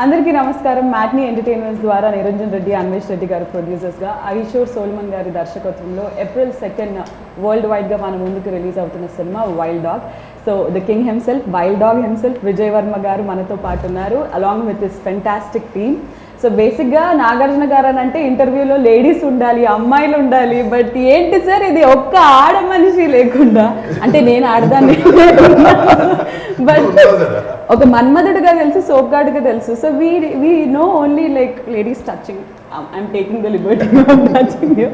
అందరికీ నమస్కారం. Matinee entertainments ద్వారా నిరంజన్ రెడ్డి, అన్వేష్ రెడ్డి గారు ప్రొడ్యూసర్స్గా, ఐషోర్ సోల్మన్ గారి దర్శకత్వంలో April 2 వరల్డ్ వైడ్గా మన ముందుకు రిలీజ్ అవుతున్న cinema wild dog. So the king himself, wild dog himself Vijay Varma గారు మనతో పాటు ఉన్నారు, along with this fantastic team. So బేసిక్గా నాగార్జున గారు అని అంటే ఇంటర్వ్యూలో లేడీస్ ఉండాలి, అమ్మాయిలు ఉండాలి, బట్ ఏంటి సార్ ఇది ఒక్క ఆడ మనిషి లేకుండా, అంటే నేను ఆడదాన్ని బట్ ఒక మన్మధుడుగా తెలుసు, సోప్గార్డ్గా తెలుసు. So we know only like ladies touching, I'm taking the liberty of touching you.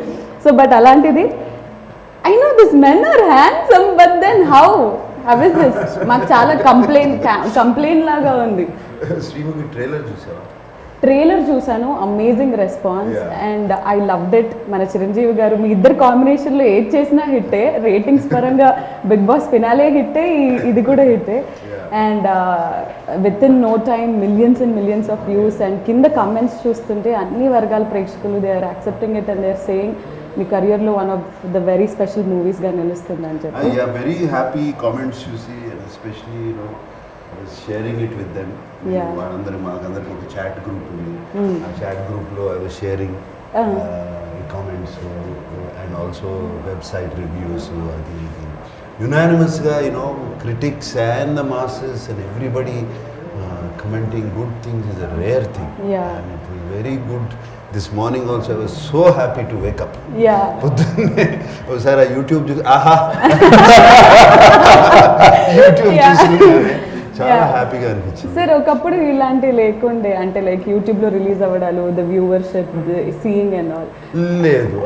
So but అలాంటిది I know this men are handsome, but then how is this? మాకు చాలా కంప్లైంట్ లాగా ఉంది. ట్రైలర్ చూసాను, amazing response and I loved it. మన చిరంజీవి గారు మీ ఇద్దరు కాంబినేషన్లో ఏది చేసినా హిట్టే, రేటింగ్స్ పరంగా బిగ్ బాస్ ఫినాలే హిట్టే, ఇది కూడా హిట్టే. And with in no time millions and millions of views. And కింద కమెంట్స్ చూస్తుంటే అన్ని వర్గాల ప్రేక్షకులు they are accepting it and they are saying మీ కెరియర్లో one of the very special మూవీస్గా నిలుస్తుంది అని చెప్పి. వెరీ హ్యాపీ కామెంట్స్ చూసి, especially sharing it with them. వాళ్ళందరూ మాకందరికి ఒక చాట్ గ్రూప్ ఉంది, ఆ చాట్ గ్రూప్లో I was sharing comments and also website reviews. అది యునానిమస్గా critics and the masses and everybody commenting good things is a rare thing. And it was very good. This morning also I was so happy to wake up. పొద్దున్నే ఒకసారి YouTube చూసి YouTube చూసి చాలా హ్యాపీగా అనిపించింది. Sir ఒకప్పుడు ఇలాంటివి లేకుండే, అంటే లైక్ యూట్యూబ్లో రిలీజ్ అవ్వడాలు, the viewership, seeing and all లేదు.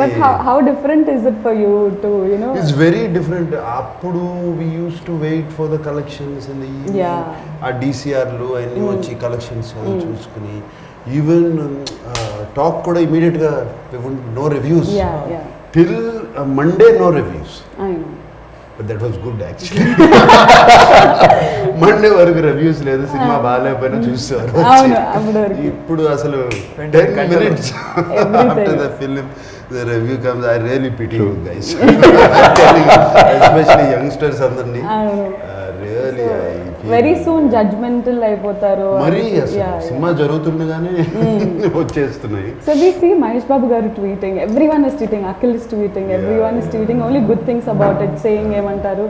But how different is it for you to you know? It's very different. అప్పుడు we used to wait for the collections in the evening, ఆ డిసిఆర్లు అన్నీ వచ్చి కలెక్షన్స్ చూసుకుని, ఈవెన్ టాక్ కూడా ఇమీడియట్గా no reviews till Monday, no reviews. But that was good actually. Monday వరకు reviews లేదు, సినిమా బాగాలేకపోయినా చూసేవారు. ఇప్పుడు అసలు 10 minutes after the film the review comes, I really pity you guys. Especially youngsters అందరినీ really వెరీ సూన్ జడ్జ్మెంటల్ అయిపోతారు. మరి సినిమా జరుగుతుండగానే వచ్చేస్తున్నాయి. So we see Mahesh Babu garu tweeting, everyone is tweeting, Akhil is tweeting, everyone is tweeting only good things about it, saying ఏమంటారు,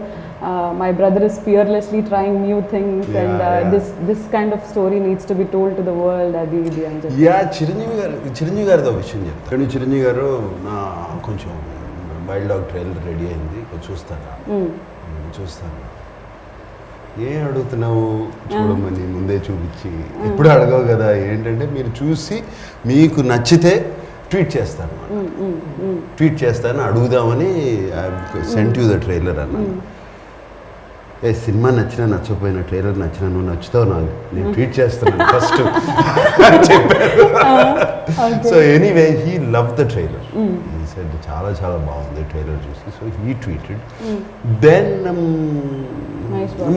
my brother is fearlessly trying new things and this kind of story needs to be told to the world, అది ఇది అని చెప్పి. చిరంజీవి గారితో విషయం చెప్తాను. చిరంజీవి గారు నా కొంచెం వైల్డ్ డాగ్ ట్రైలర్ రెడీ అయింది, చూస్తాను. ఏం అడుగుతున్నావు చూడమని ముందే చూపించి, ఎప్పుడు అడగవు కదా. ఏంటంటే మీరు చూసి మీకు నచ్చితే ట్వీట్ చేస్తాను అడుగుదామని సెంట్ యూ ద ట్రైలర్ అన్నాను. సినిమా నచ్చినా నచ్చకపోయినా, ట్రైలర్ నచ్చినా నువ్వు నచ్చుతావు నాకు, నేను ట్వీట్ చేస్తున్నాను ఫస్ట్ చెప్పారు. So anyway he love the trailer, he said చాలా చాలా బాగుంది ట్రైలర్ చూసి. So he tweeted, then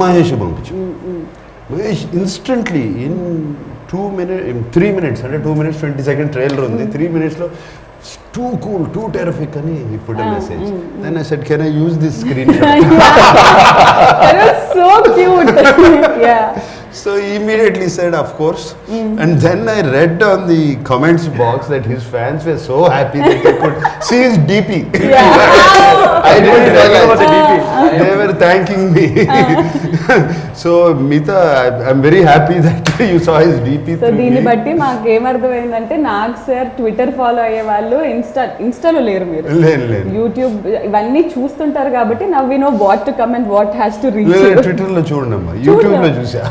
Mahesh పంపించు. మహేష్ ఇన్స్టెంట్లీ ఇన్ 3 minutes, అంటే 2 minutes 20 seconds ట్రైలర్ ఉంది, 3 minutesలో too cool, too terrific అని he put a message. Then I said, can I use this screenshot? That was so cute. So he immediately said, of course. And then I read on the comments box that his fans were so happy that they could see his DP. I didn't realize the DP. They were thanking me. So Mita, I'm very happy that you saw his DP. So దీన్ని బట్టి మాకు ఏమర్థమైందంటే, Nag sir Twitter follow అయ్యే వాళ్ళు ఇన్స్టాలో లేరు, మీరు YouTube ఇవన్నీ చూస్తుంటారు కాబట్టి now we know what to comment, what has to reach. ట్విట్టర్లో చూడండి, యూట్యూబ్లో చూసా,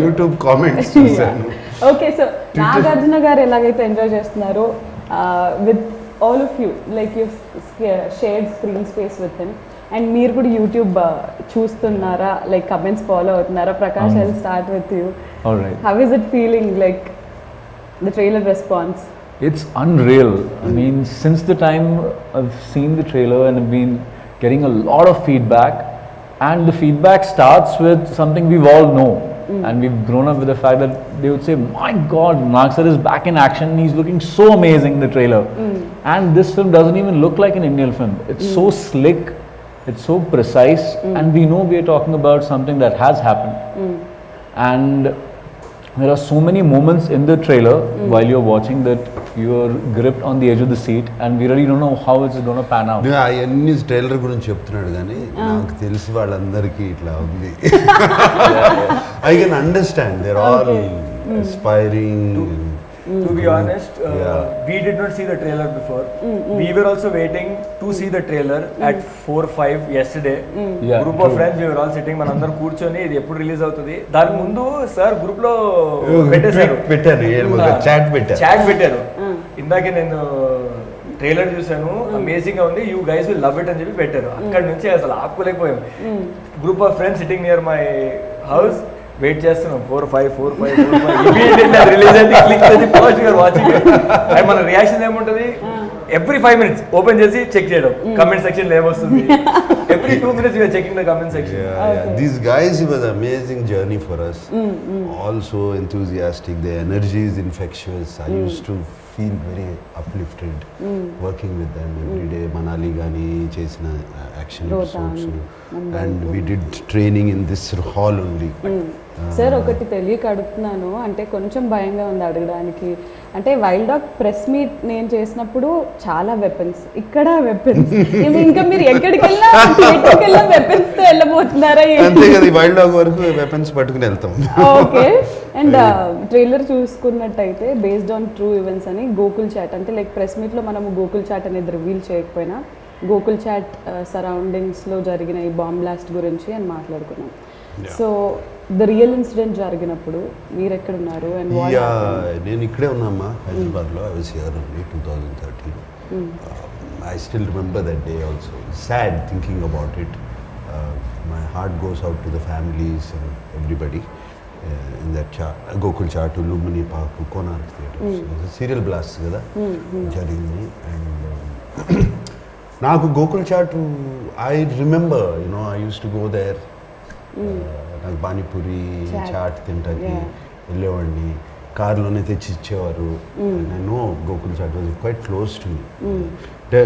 యూట్యూబ్ కామెంట్స్ చూసాను. ఓకే, సో నాగార్జున గారు ఎలాగైతే ఎంజాయ్ చేస్తున్నారో with all of you, like you shared screen space with him, and మీరు కూడా యూట్యూబ్ చూస్తున్నారా, లైక్ కమెంట్స్ ఫాలో అవుతున్నారా? Prakash, I will start with you. How is it feeling, like the trailer response? It's unreal. I mean, since the time I've seen the trailer and I've been getting a lot of feedback, and the feedback starts with something we've all know. And we've grown up with the fact that they would say, my God, Nag sir is back in action, he's looking so amazing in the trailer. And this film doesn't even look like an Indian film. It's so slick, it's so precise, and we know we are talking about something that has happened. And there are so many moments in the trailer while you're watching that you're gripped on the edge of the seat, and we really don't know how it's going to pan out. అవన్నీ trailer గురించి చెప్తున్నాడు కానీ నాకు తెలిసి వాళ్ళందరికీ ఇట్లా ఉంది. I can understand their all aspiring. To be honest, we did not see the trailer before. We were also waiting to see the trailer at 4-5 yesterday. Yeah, Group of friends, we were all sitting, మనందరం కూర్చొని ఇది ఎప్పుడు release అవుతుంది. దాని ముందు sir group లో పెట్టారు chat పెట్టారు. ఇందాకే నేను ట్రైలర్ చూసాను, అమేజింగ్ గా ఉంది, you guys will love it అని చెప్పి పెట్టారు. అక్కడ నుంచి అసలు ఆపుకోలేకపోయాం. Group of friends sitting near my house wait చేస్తున్నాం. 4-5 రిలీజ్ అయితే క్లిక్ చేసి ఫస్ట్ యూఆర్ వాచింగ్. అండ్ మన రియాక్షన్ ఏముంటుంది, ఎవ్రీ 5 minutes ఓపెన్ చేసి చెక్ చేయడం కమెంట్ సెక్షన్ ఏమొస్తుంది. Every 2 minutes you're checking the comment section. These guys, it was an amazing journey for us. Also enthusiastic, their energy is infectious. I used to feel very uplifted working with them every day. Manali gani chesina action episodes, and we did training in this hall only. Sir ఒకటి తెలియక అడుగుతున్నాను, అంటే కొంచెం భయంగా ఉంది అడగడానికి. అంటే wild dog press meet నేను చేసినప్పుడు చాలా వెపన్స్, ఇక్కడ వెపన్స్, ఇంకా మీరు ఎక్కడికి వెళ్ళినా వెపన్స్ తో వెళ్ళబోతున్నారా? అంతే కదా, వైల్డ్ డాగ్ వరకు వెపన్స్ పట్టుకుని వెళ్తాం. ఓకే. అండ్ ట్రైలర్ చూసుకున్నట్టయితే బేస్డ్ ఆన్ ట్రూ ఈవెంట్స్ అని గోకుల్ చాట్, అంటే లైక్ ప్రెస్ మీట్లో మనము గోకుల్ చాట్ అనేది రివీల్ చేయకపోయినా గోకుల్ చాట్ సరౌండింగ్స్లో జరిగిన ఈ బాంబ్ బ్లాస్ట్ గురించి అని మాట్లాడుకున్నాం. సో ద రియల్ ఇన్సిడెంట్ జరిగినప్పుడు మీరు ఎక్కడ ఉన్నారు? అండ్ నేను ఇక్కడే ఉన్నామ్మా, హైదరాబాద్లో. I was here only 2013. I still remember that day also. Sad thinking about it. My heart goes out to the families and everybody in that Gokul Chat, Lumbini Park, Konark Theatre. Serial blast కదా జరిగింది. అండ్ నాకు Gokul Chat, I remember, you know, I use to go there. నాకు పానీపూరి చాట్ తింటాకి వెళ్ళేవాడిని, కార్లోనే తెచ్చి ఇచ్చేవారు. నేను Gokul Chat was quite close to me.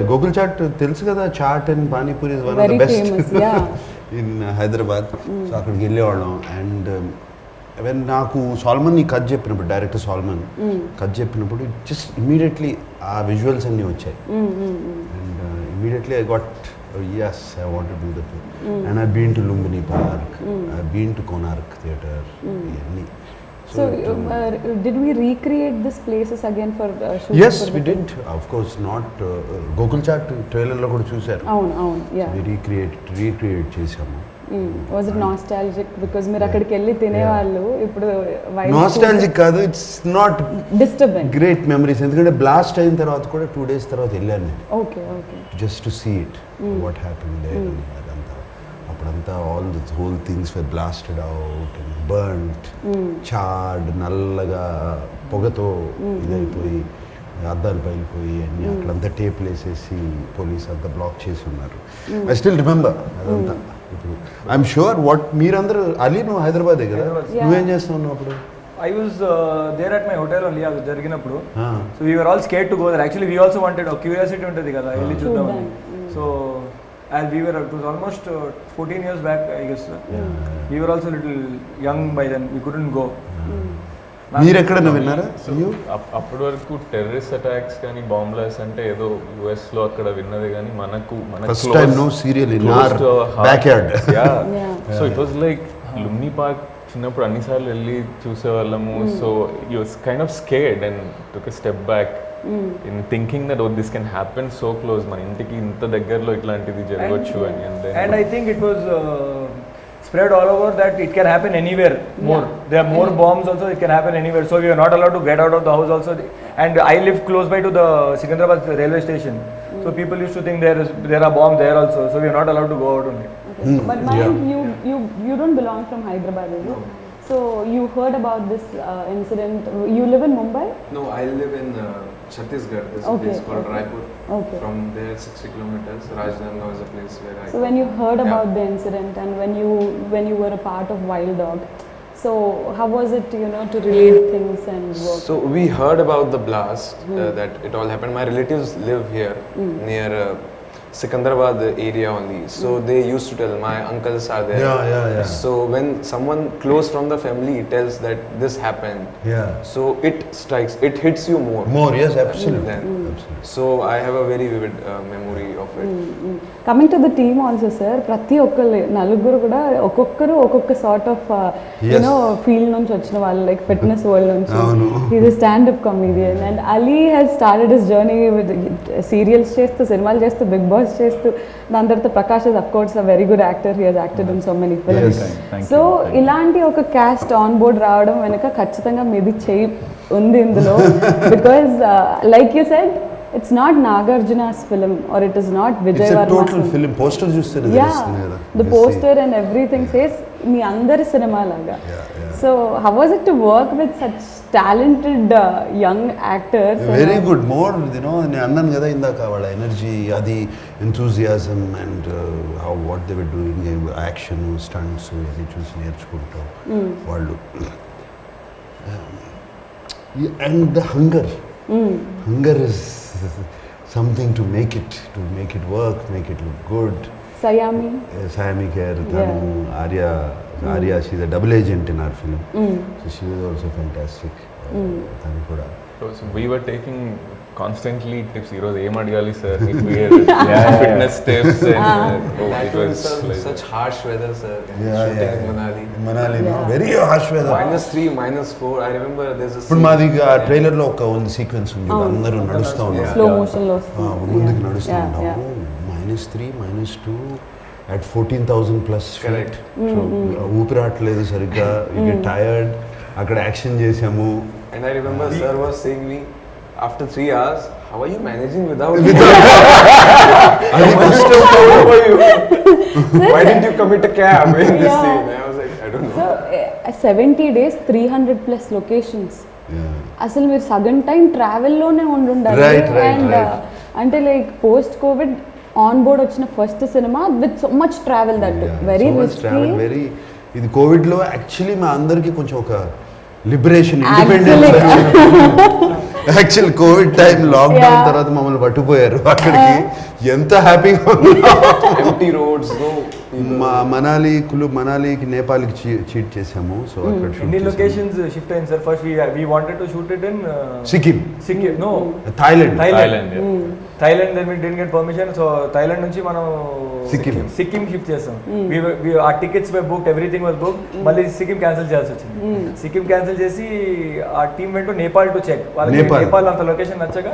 Gokul chat తెలుసు కదా, chaat and panipuri is one of the best in Hyderabad. So అక్కడికి వెళ్ళేవాళ్ళం. అండ్ వెన్ నాకు సాల్మన్ ఈ కథ చెప్పినప్పుడు, డైరెక్టర్ సాల్మన్ కథ చెప్పినప్పుడు జస్ట్ ఇమీడియట్లీ ఆ విజువల్స్ అన్నీ వచ్చాయి. And immediately I got, yes, I want to do that. And I've been to Lumbini Park, I've been to Konark Theatre. So did we recreate these places again for shooting? Yes, we did. Of course, not Gokul Chat trailer lo kuda chusaru. Avunu, yeah. We recreate chesamu. Was it nostalgic? Because మీరు అక్కడికి వెళ్ళి తినేవాళ్ళు, ఇప్పుడు nostalgic కాదు, it's not disturbing. Great memories. ఎందుకంటే blast అయిన తర్వాత కూడా 2 days తర్వాత వెళ్ళాను నేను. Okay. Just to see it, what happened there. అదంతా అప్పుడంతా all the whole things were blasted out and burned, charred, నల్లగా పొగతో ఇదైపోయి, అద్దాలు పైలిపోయి అన్నీ. అక్కడంతా టేప్లు వేసేసి పోలీస్ అంతా బ్లాక్ చేసి ఉన్నారు. ఐ స్టిల్ రిమెంబర్ అదంతా. ఇప్పుడు ఐఎమ్ షూర్ వాట్ మీరందరూ, అలీ నువ్వు హైదరాబాదే కదా, నువ్వేం చేస్తున్నావు అప్పుడు? I was there at my hotel only. అది జరిగినప్పుడు. So we were all scared to go there. Actually we also wanted, a curiosity ఉంటుంది కదా, వెళ్ళి చూద్దామని. So as we were, it was almost 14 years back, I guess. We were also little young by then. We couldn't go. మీరు ఎక్కడన్నా విన్నారా? అప్పటి వరకు terrorist attacks కానీ బాంబ్ బ్లాస్ట్ అంటే ఏదో US లో అక్కడ విన్నది, కానీ మనకు first time no serial in our backyard. So it was like Lumbini park. చిన్నప్పుడు అన్నిసార్లు వెళ్ళి చూసేవాళ్ళము. So you was kind of scared and took a step back in thinking that this can happen so close, మన ఇంటికి ఇంత దగ్గరలో ఇట్లాంటిది జరగవచ్చు అని. And I think it was spread all over that it can happen anywhere more. There are more bombs also, it can happen anywhere. So we are not allowed to get out of the house also. And I live close by to the Secunderabad railway station. So people used to think there are bombs there also. So we are not allowed to go out only. But Mayank, you don't belong from Hyderabad, is it? So you heard about this incident. You live in Mumbai? No, I live in Chhattisgarh. There's a place called Raipur. From there 60 kilometers. Rajnandgaon is a place where I. So when you heard about the incident and when you were a part of Wild Dog, so how was it, to relate things and work? So we heard about the blast, that it all happened. My relatives live here near Sikandrabad area only. So they used to tell, my uncles are there. Yeah. So when someone close from the family tells that this happened, Yeah. so it strikes, it hits you more. More, yes, absolutely. Then. Absolutely. So I have a very vivid memory of it. Coming to the team also sir, ప్రతి ఒక్కరు నలుగురు కూడా ఒక్కొక్కరు ఒక్కొక్క sort of you know field నుంచి వచ్చిన వాళ్ళు, like fitness world నుంచి. Is standup comedian and Ali has started his journey with serials చేస్తూ, సినిమాలు చేస్తూ, బిగ్ బాస్ చేస్తూ. దాని తర్వాత Prakash is of course a very good actor, he has acted in so many films. So ఇలాంటి ఒక క్యాస్ట్ ఆన్ బోర్డ్ రావడం వెనుక ఖచ్చితంగా మీది చేయి ఉంది ఇందులో. Because like you said, it's not Nagarjuna's film or it is not Vijay Varma's film. It's a total film. Poster చూస్తేనే తెలుస్తుంది కదా. The poster and everything says మీ అందరి సినిమా లాగా. So how was it to work with such talented young actors? Very good. More, you know, నేను అన్నాను కదా ఇందాక, వాళ్ళ ఎనర్జీ, అది enthusiasm and how what they were doing, action, stunts ఇది చూసి నేర్చుకుంటాం వాళ్ళు. And the hunger. Hunger is something to make it work, make it look good. Sayami Kher, Arya, she's a double agent in our film. So she was also fantastic. Tanu kuda. So we were taking constantly tips. Heroes aim adigali sir, fitness tips and it was like such harsh weather, sir. Yeah. Manali, no, very harsh weather. -3, -4. I remember there's a ఇప్పుడు మాది trailer లో ఒక sequence ఉంది, అందరూ నడుస్తూ ఉన్నారు, slow motion లో వస్తుంది, ముందుకు నడుస్తూ ఉంటాము. -3, -2 at 14,000 plus feet. ఊపిరాట్లేదు సరిగ్గా, యూ గెట్ టైర్డ్. అక్కడ యాక్షన్ చేసాము. And I remember sir was saying me, after 3 hours, how are you managing without అది కష్టం. Why didn't you commit a cab in this scene? I was like, I don't know. So 70 days 300+ locations. అసలు మీరు సగం time ట్రావెల్లోనే ఉండాలి. And అంటే like post covid on board వచ్చిన first సినిమా with so much travel, that very risky. ఇది covid లో actually మా అందరికి కొంచెం ఒక liberation, independence. Actual covid time lockdown తర్వాత మమ్మల్ని పట్టుకుపోయారు అక్కడికి. ఎంత హ్యాపీగా empty roads, no మనాలికి నేపాల్కి చీట్ చేసాము. సో అక్కడ ఎన్ని లొకేషన్స్ షిఫ్ట్ అయింది sir? First we wanted to shoot it in Sikkim, no Thailand. Thailand then we didn't get permission. So Thailand నుంచి మనం సిక్కిం షిఫ్ట్ చేసాం. ఆ tickets were booked, everything was booked. మళ్ళీ సిక్కిం క్యాన్సిల్ చేయాల్సి వచ్చింది. సిక్కిం క్యాన్సిల్ చేసి ఆ team went to Nepal to check. వాళ్ళకి నేపాల్ అంత లొకేషన్ నచ్చగా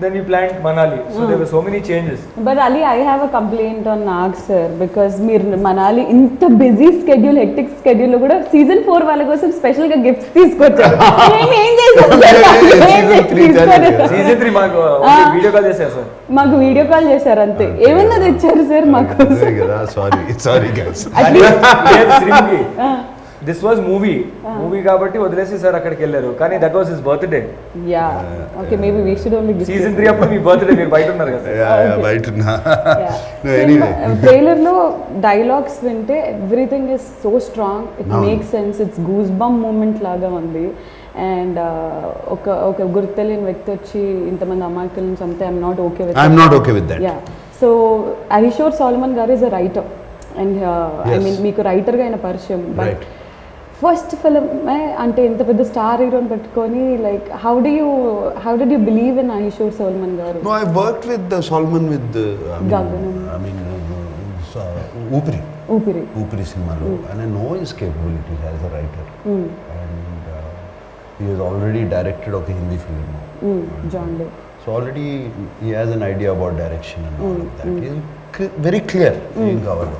then we planned Manali. So there were so many changes. But Ali, I have a complaint on Nag sir, because మీరు మనాలి ఇంత బిజీ స్కెడ్యూల్, హెక్టిక్ స్కెడ్యూల్ లో కూడా సీజన్ 4 వాళ్ళ కోసం స్పెషల్ గా గిఫ్ట్స్ తీసుకొచ్చారు. సీజన్ 3 మాకు వీడియో కాల్ చేశారు సార్. మాకు వీడియో కాల్ చేశారు అంతే. ఏమన్నా తెచ్చారు సార్ మాకు? Sorry guys. This was movie కాబట్టి వదిలేసి సార్ అక్కడికి వెళ్ళారు. కానీ that was his birthday. Yeah okay, maybe we should only give season 3 అప్పుడు మీ బర్త్డే, మీరు బయట ఉన్నారు కదా. బయట ఉన్నా. ట్రైలర్ లో డైలాగ్స్ వింటే everything is so strong, it makes sense, it's goose bump moment లాగా ఉంది. అండ్ ఒక గుర్తు తెలియని వ్యక్తి వచ్చి ఇంతమంది అమాయకులను చంపితే I'm not okay with that. Yeah, so Ahishor Solomon garu is a writer and I mean మీకు రైటర్గా అయిన పరిచయం. బట్ ఫస్ట్ ఫిల్మ్ అంటే ఇంత పెద్ద స్టార్ హీరోని పెట్టుకొని, like how do you believe in Ahishor Solomon garu? No, I worked with Solomon with ఊపిరి సినిమాలో, and I know his capability as a writer. And he has already directed ఒక Hindi film, John Day. So already he has an idea about direction and all of that. He is very clear ఏం కావాలో.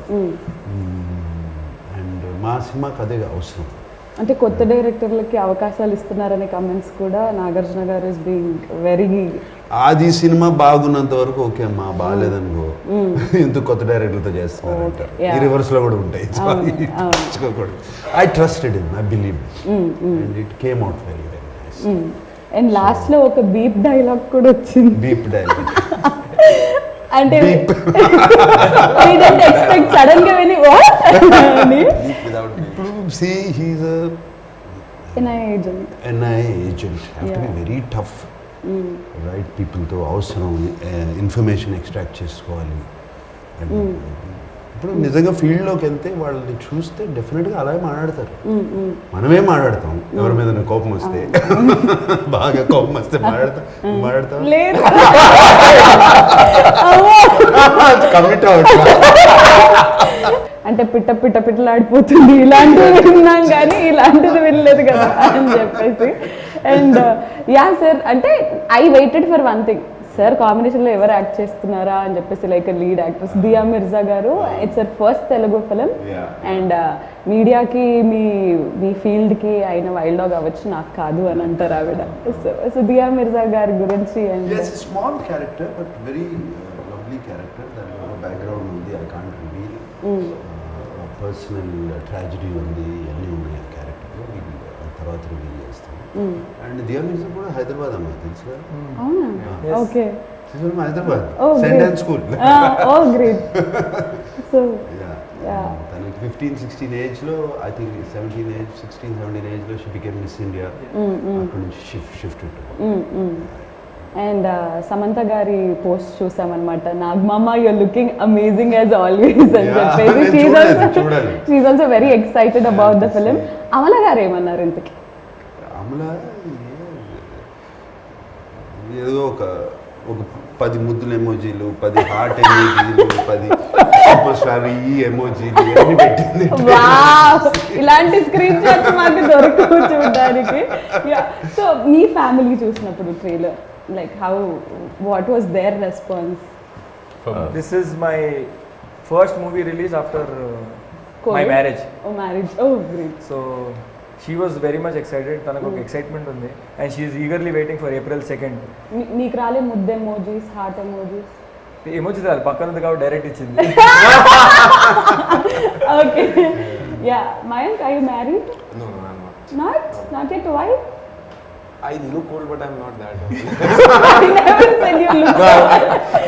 And మా సినిమాకి అదే అవసరం. అంటే కొత్త డైరెక్టర్లకి అవకాశాలు ఇస్తున్నారనే కమెంట్స్ కూడా నాగార్జున గారు ఇస్ బీయింగ్ వెరీ. ఆది సినిమా బాగున్నంత వరకు ఓకే అమ్మా, బాగాలేదనుకో ఎందుకు కొత్త డైరెక్టర్లతో చేస్తున్నారు అంటారు. ఈ రివర్స్ లో కూడా ఉంటాయి. I trusted him, I believe and it came out very very nice. And last లో ఒక బీప్ డైలాగ్ కూడా వచ్చింది. బీప్ డైలాగ్ అంటే ఎక్స్పెక్ట్ సడన్ గా విని see he's a NIA agent. Have to be very tough right పీపుల్తో అవసరం, information extract చేసుకోవాలి. అండ్ ఇప్పుడు నిజంగా ఫీల్డ్లోకి వెళ్తే వాళ్ళని చూస్తే డెఫినెట్గా అలాగే మాట్లాడతారు. మనమే మాట్లాడతాం ఎవరి మీద కోపం వస్తే, బాగా కోపం వస్తే మాట్లాడతాం లేదు కమిట్ అవుతుంది. అంటే పిట్టలాడిపోతుంది ఇలాంటివి విన్నాం కానీ ఇలాంటిది వినలేదు కదా అని చెప్పేసి. అండ్ యా సార్, అంటే I waited for one thing, sir కాంబినేషన్లో ఎవరు యాక్ట్ చేస్తున్నారా అని చెప్పేసి, లైక్ లీడ్ యాక్ట్రెస్ దియా మిర్జా గారు. It's sir first Telugu film. And మీడియాకి మీ ఫీల్డ్కి అయిన వైల్డ్ డాగ్ అవ్వచ్చు, నాకు కాదు అని అంటారు ఆవిడ. సో దియా మిర్జా గారి గురించి. And small character but very lovely character. దాని బ్యాక్గ్రౌండ్ ఉంది, I can't reveal. Personal tragedy ఉంది, అన్నీ ఉన్నాయి ఆ క్యారెక్టర్లో. తర్వాత రివీల్ చేస్తాం. అండ్ దియా మిర్జా కూడా హైదరాబాద్ అమ్మాయి, తెలుసు కదా? అవునా? Okay. Hyderabad Oh, saint and school. Oh great. So తనకి 15-16 ఏజ్లో, ఐ థింక్ 16-17 ఏజ్లో షీ బికేమ్ మిస్ ఇండియా. అక్కడి నుంచి షిఫ్ట్. అండ్ సమంత గారి పోస్ట్ చూసామన్నమాట, నాగమామ you're looking amazing as always అని చెప్పేసి. She also very excited about the film. Amala garu ఏమన్నారు ఇంతకి? అమల ఏదో ఒక 10 ముద్దుల ఎమోజీలు, 10 హార్ట్ ఎమోజీలు, 10 సూపర్ స్టార్ ఈ ఎమోజీలు అన్ని పెట్టింది. ఇలాంటి స్క్రీన్ షాట్స్ మాకు దొరకవు చూడడానికి. సో మీ ఫ్యామిలీ చూసినప్పుడు trailer, like what was their response? This is my first movie release after my marriage. Oh, marriage. Oh, great. So she was very much excited. తనకు ఒక ఎక్సైట్మెంట్ ఉంది and she is eagerly waiting for April 2nd. మీకు రాలే ముద్ద emojis, heart emojis? Emojis రాదు, పక్కన ఉంది కాబట్టి డైరెక్ట్ ఇచ్చింది. Okay. Yeah, Mayank, are you married? No, I'm not. Not yet. Why? I look old, but I'm not that old. I never said you look old.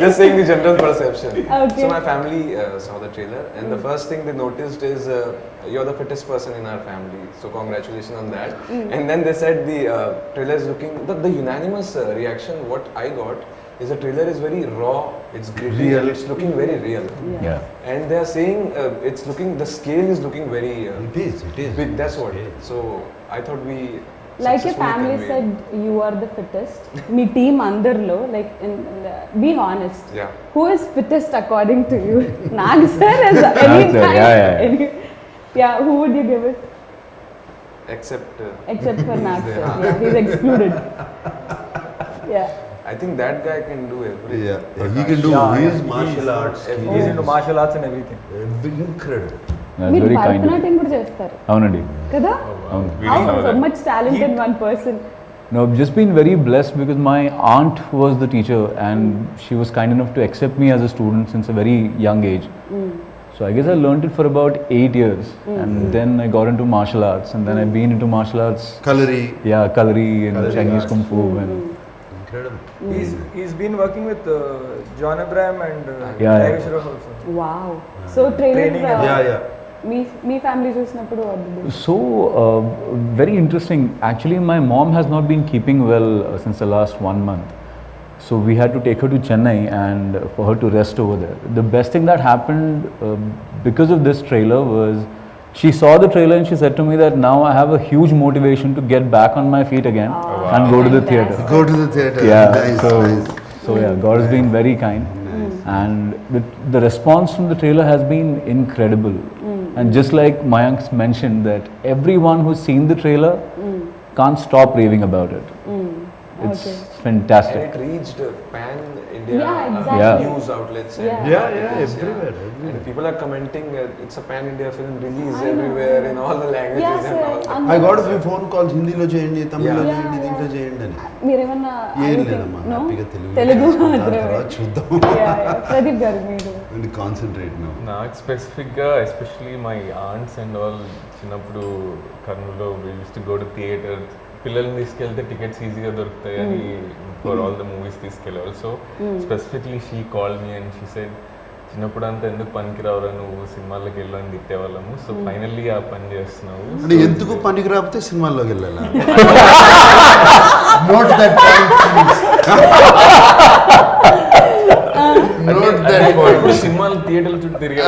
Just saying the general perception. Okay. So my family saw the trailer, and the first thing they noticed is you're the fittest person in our family. So congratulations on that. And then they said the trailer is looking. The unanimous reaction what I got is the trailer is very raw. It's gritty. Real. It's looking very real. Yeah. And they are saying it's looking. The scale is looking very. It is. Big. That's what. So I thought we. Like your family said, you are the fittest. Me team andarlo, like, be honest. Yeah. Who is fittest according to you? Nag sir is any Nag sir, time. yeah. Yeah, who would you give it? Except. Except for Nag sir. Yeah, he's excluded. Yeah. I think that guy can do everything. Yeah, he can do his martial arts. He's into martial arts and everything. Incredible. That's మీరు very kind of Bharatanatyam కూడా చేస్తారు అవునండి. కదా? We How didn't know so that. much talent in one person? No, I've just been very blessed because my aunt was the teacher and she was kind enough to accept me as a student since a very young age. So I guess I learned it for about 8 years and then I got into martial arts and then I've been into martial arts. Kalari. Yeah, Kalari and Kalari Chinese arts. Kung Fu and Incredible. He's been working with John Abraham and Yeah. Tiger Shroff also. Wow. So trailer. Training and- Yeah. Me family చూసినప్పుడు what did you do? So, very interesting. Actually, my mom has not been keeping well since the last 1 month. So, we had to take her to Chennai and for her to rest over there. The best thing that happened because of this trailer was she saw the trailer and she said to me that now I have a huge motivation to get back on my feet again and go to the theatre. Go to the theatre. Yeah, Nice, so, nice. so yeah, God has been very kind. And the response from the trailer has been incredible. And just like Mayank's mentioned that everyone who's seen the trailer can't stop raving about it. It's fantastic. And it reached pan-India Yeah, exactly. news outlets. Yeah. And Yeah, outlets, everywhere. And people are commenting it's a pan-India film release everywhere in all the languages Yeah, and sir. all that. I got a few phone calls, హిందీలో చేయండి, తమిళ్లో Yeah. చేయండి, దీంట్లో చేయండి అని. మీరేమన్నా ఏం లేదమ్మా, హ్యాపీగా తెలుగు దాని మాత్రమే. తర్వాత చూద్దాం. ప్రదీప్ గారు మీరు కాన్సన్ట్రేట్ నా. నాకు స్పెసిఫిక్గా especially my aunts and all చిన్నప్పుడు కర్నూలులో we used to go to theatre. పిల్లల్ని తీసుకెళ్తే టికెట్స్ ఈజీగా దొరుకుతాయి అని ఫర్ ఆల్ ద మూవీస్ తీసుకెళ్ళేవాళ్ళు. So specifically she call me and she said చిన్నప్పుడు అంతా ఎందుకు పనికిరావురా నువ్వు సినిమాల్లోకి వెళ్ళని తిట్టేవాళ్ళము. సో ఫైనల్లీ ఆ పని చేస్తున్నావు. అంటే ఎందుకు పనికి రాకపోతే సినిమాల్లోకి వెళ్ళాలా? Note that point, please. Note that point. ఇప్పుడు సినిమాలు థియేటర్ల చుట్టూ తిరిగా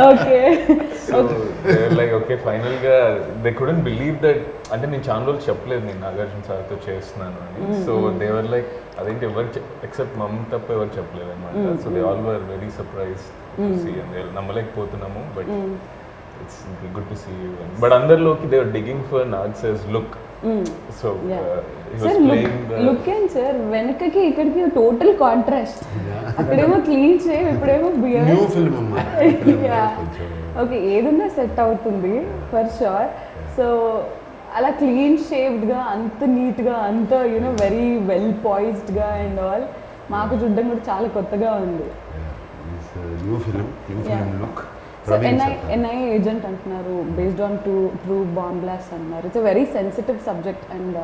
okay so like okay final గా దే కుడెంట్ బిలీవ్ దట్ అంటే నేను చాలా రోజులు చెప్పలేదు నేను నాగార్జున సార్తో చేస్తున్నాను అని సో దేవర్ లైక్ అదేంటి ఎవరు ఎక్సెప్ట్ మమ్ తప్ప ఎవరు చెప్పలేదు అనమాట so they all were very surprise see and నమ్మలేకపోతున్నాము but it's good to see you but అందరిలోకి they are digging for Nag says look so sir look ఏంటి సార్ వెనకకి ఇక్కడికి టోటల్ కాంట్రాస్ట్ అక్కడేమో క్లీన్ షేవ్ ఇప్పుడేమో బియర్ న్యూ ఫిల్మ్ అమ్మా. Okay ఏదన్నా set అవుతుంది ఫర్ షూర్ సో అలా క్లీన్ షేవ్డ్గా అంత నీట్గా అంత యూనో వెరీ వెల్ పాయిజ్డ్గా అండ్ ఆల్ మాకు చూడడం కూడా చాలా కొత్తగా ఉంది. New film look. So NI agent అంటున్నారు based on true bomb blast అన్నారు. It's very sensitive subject and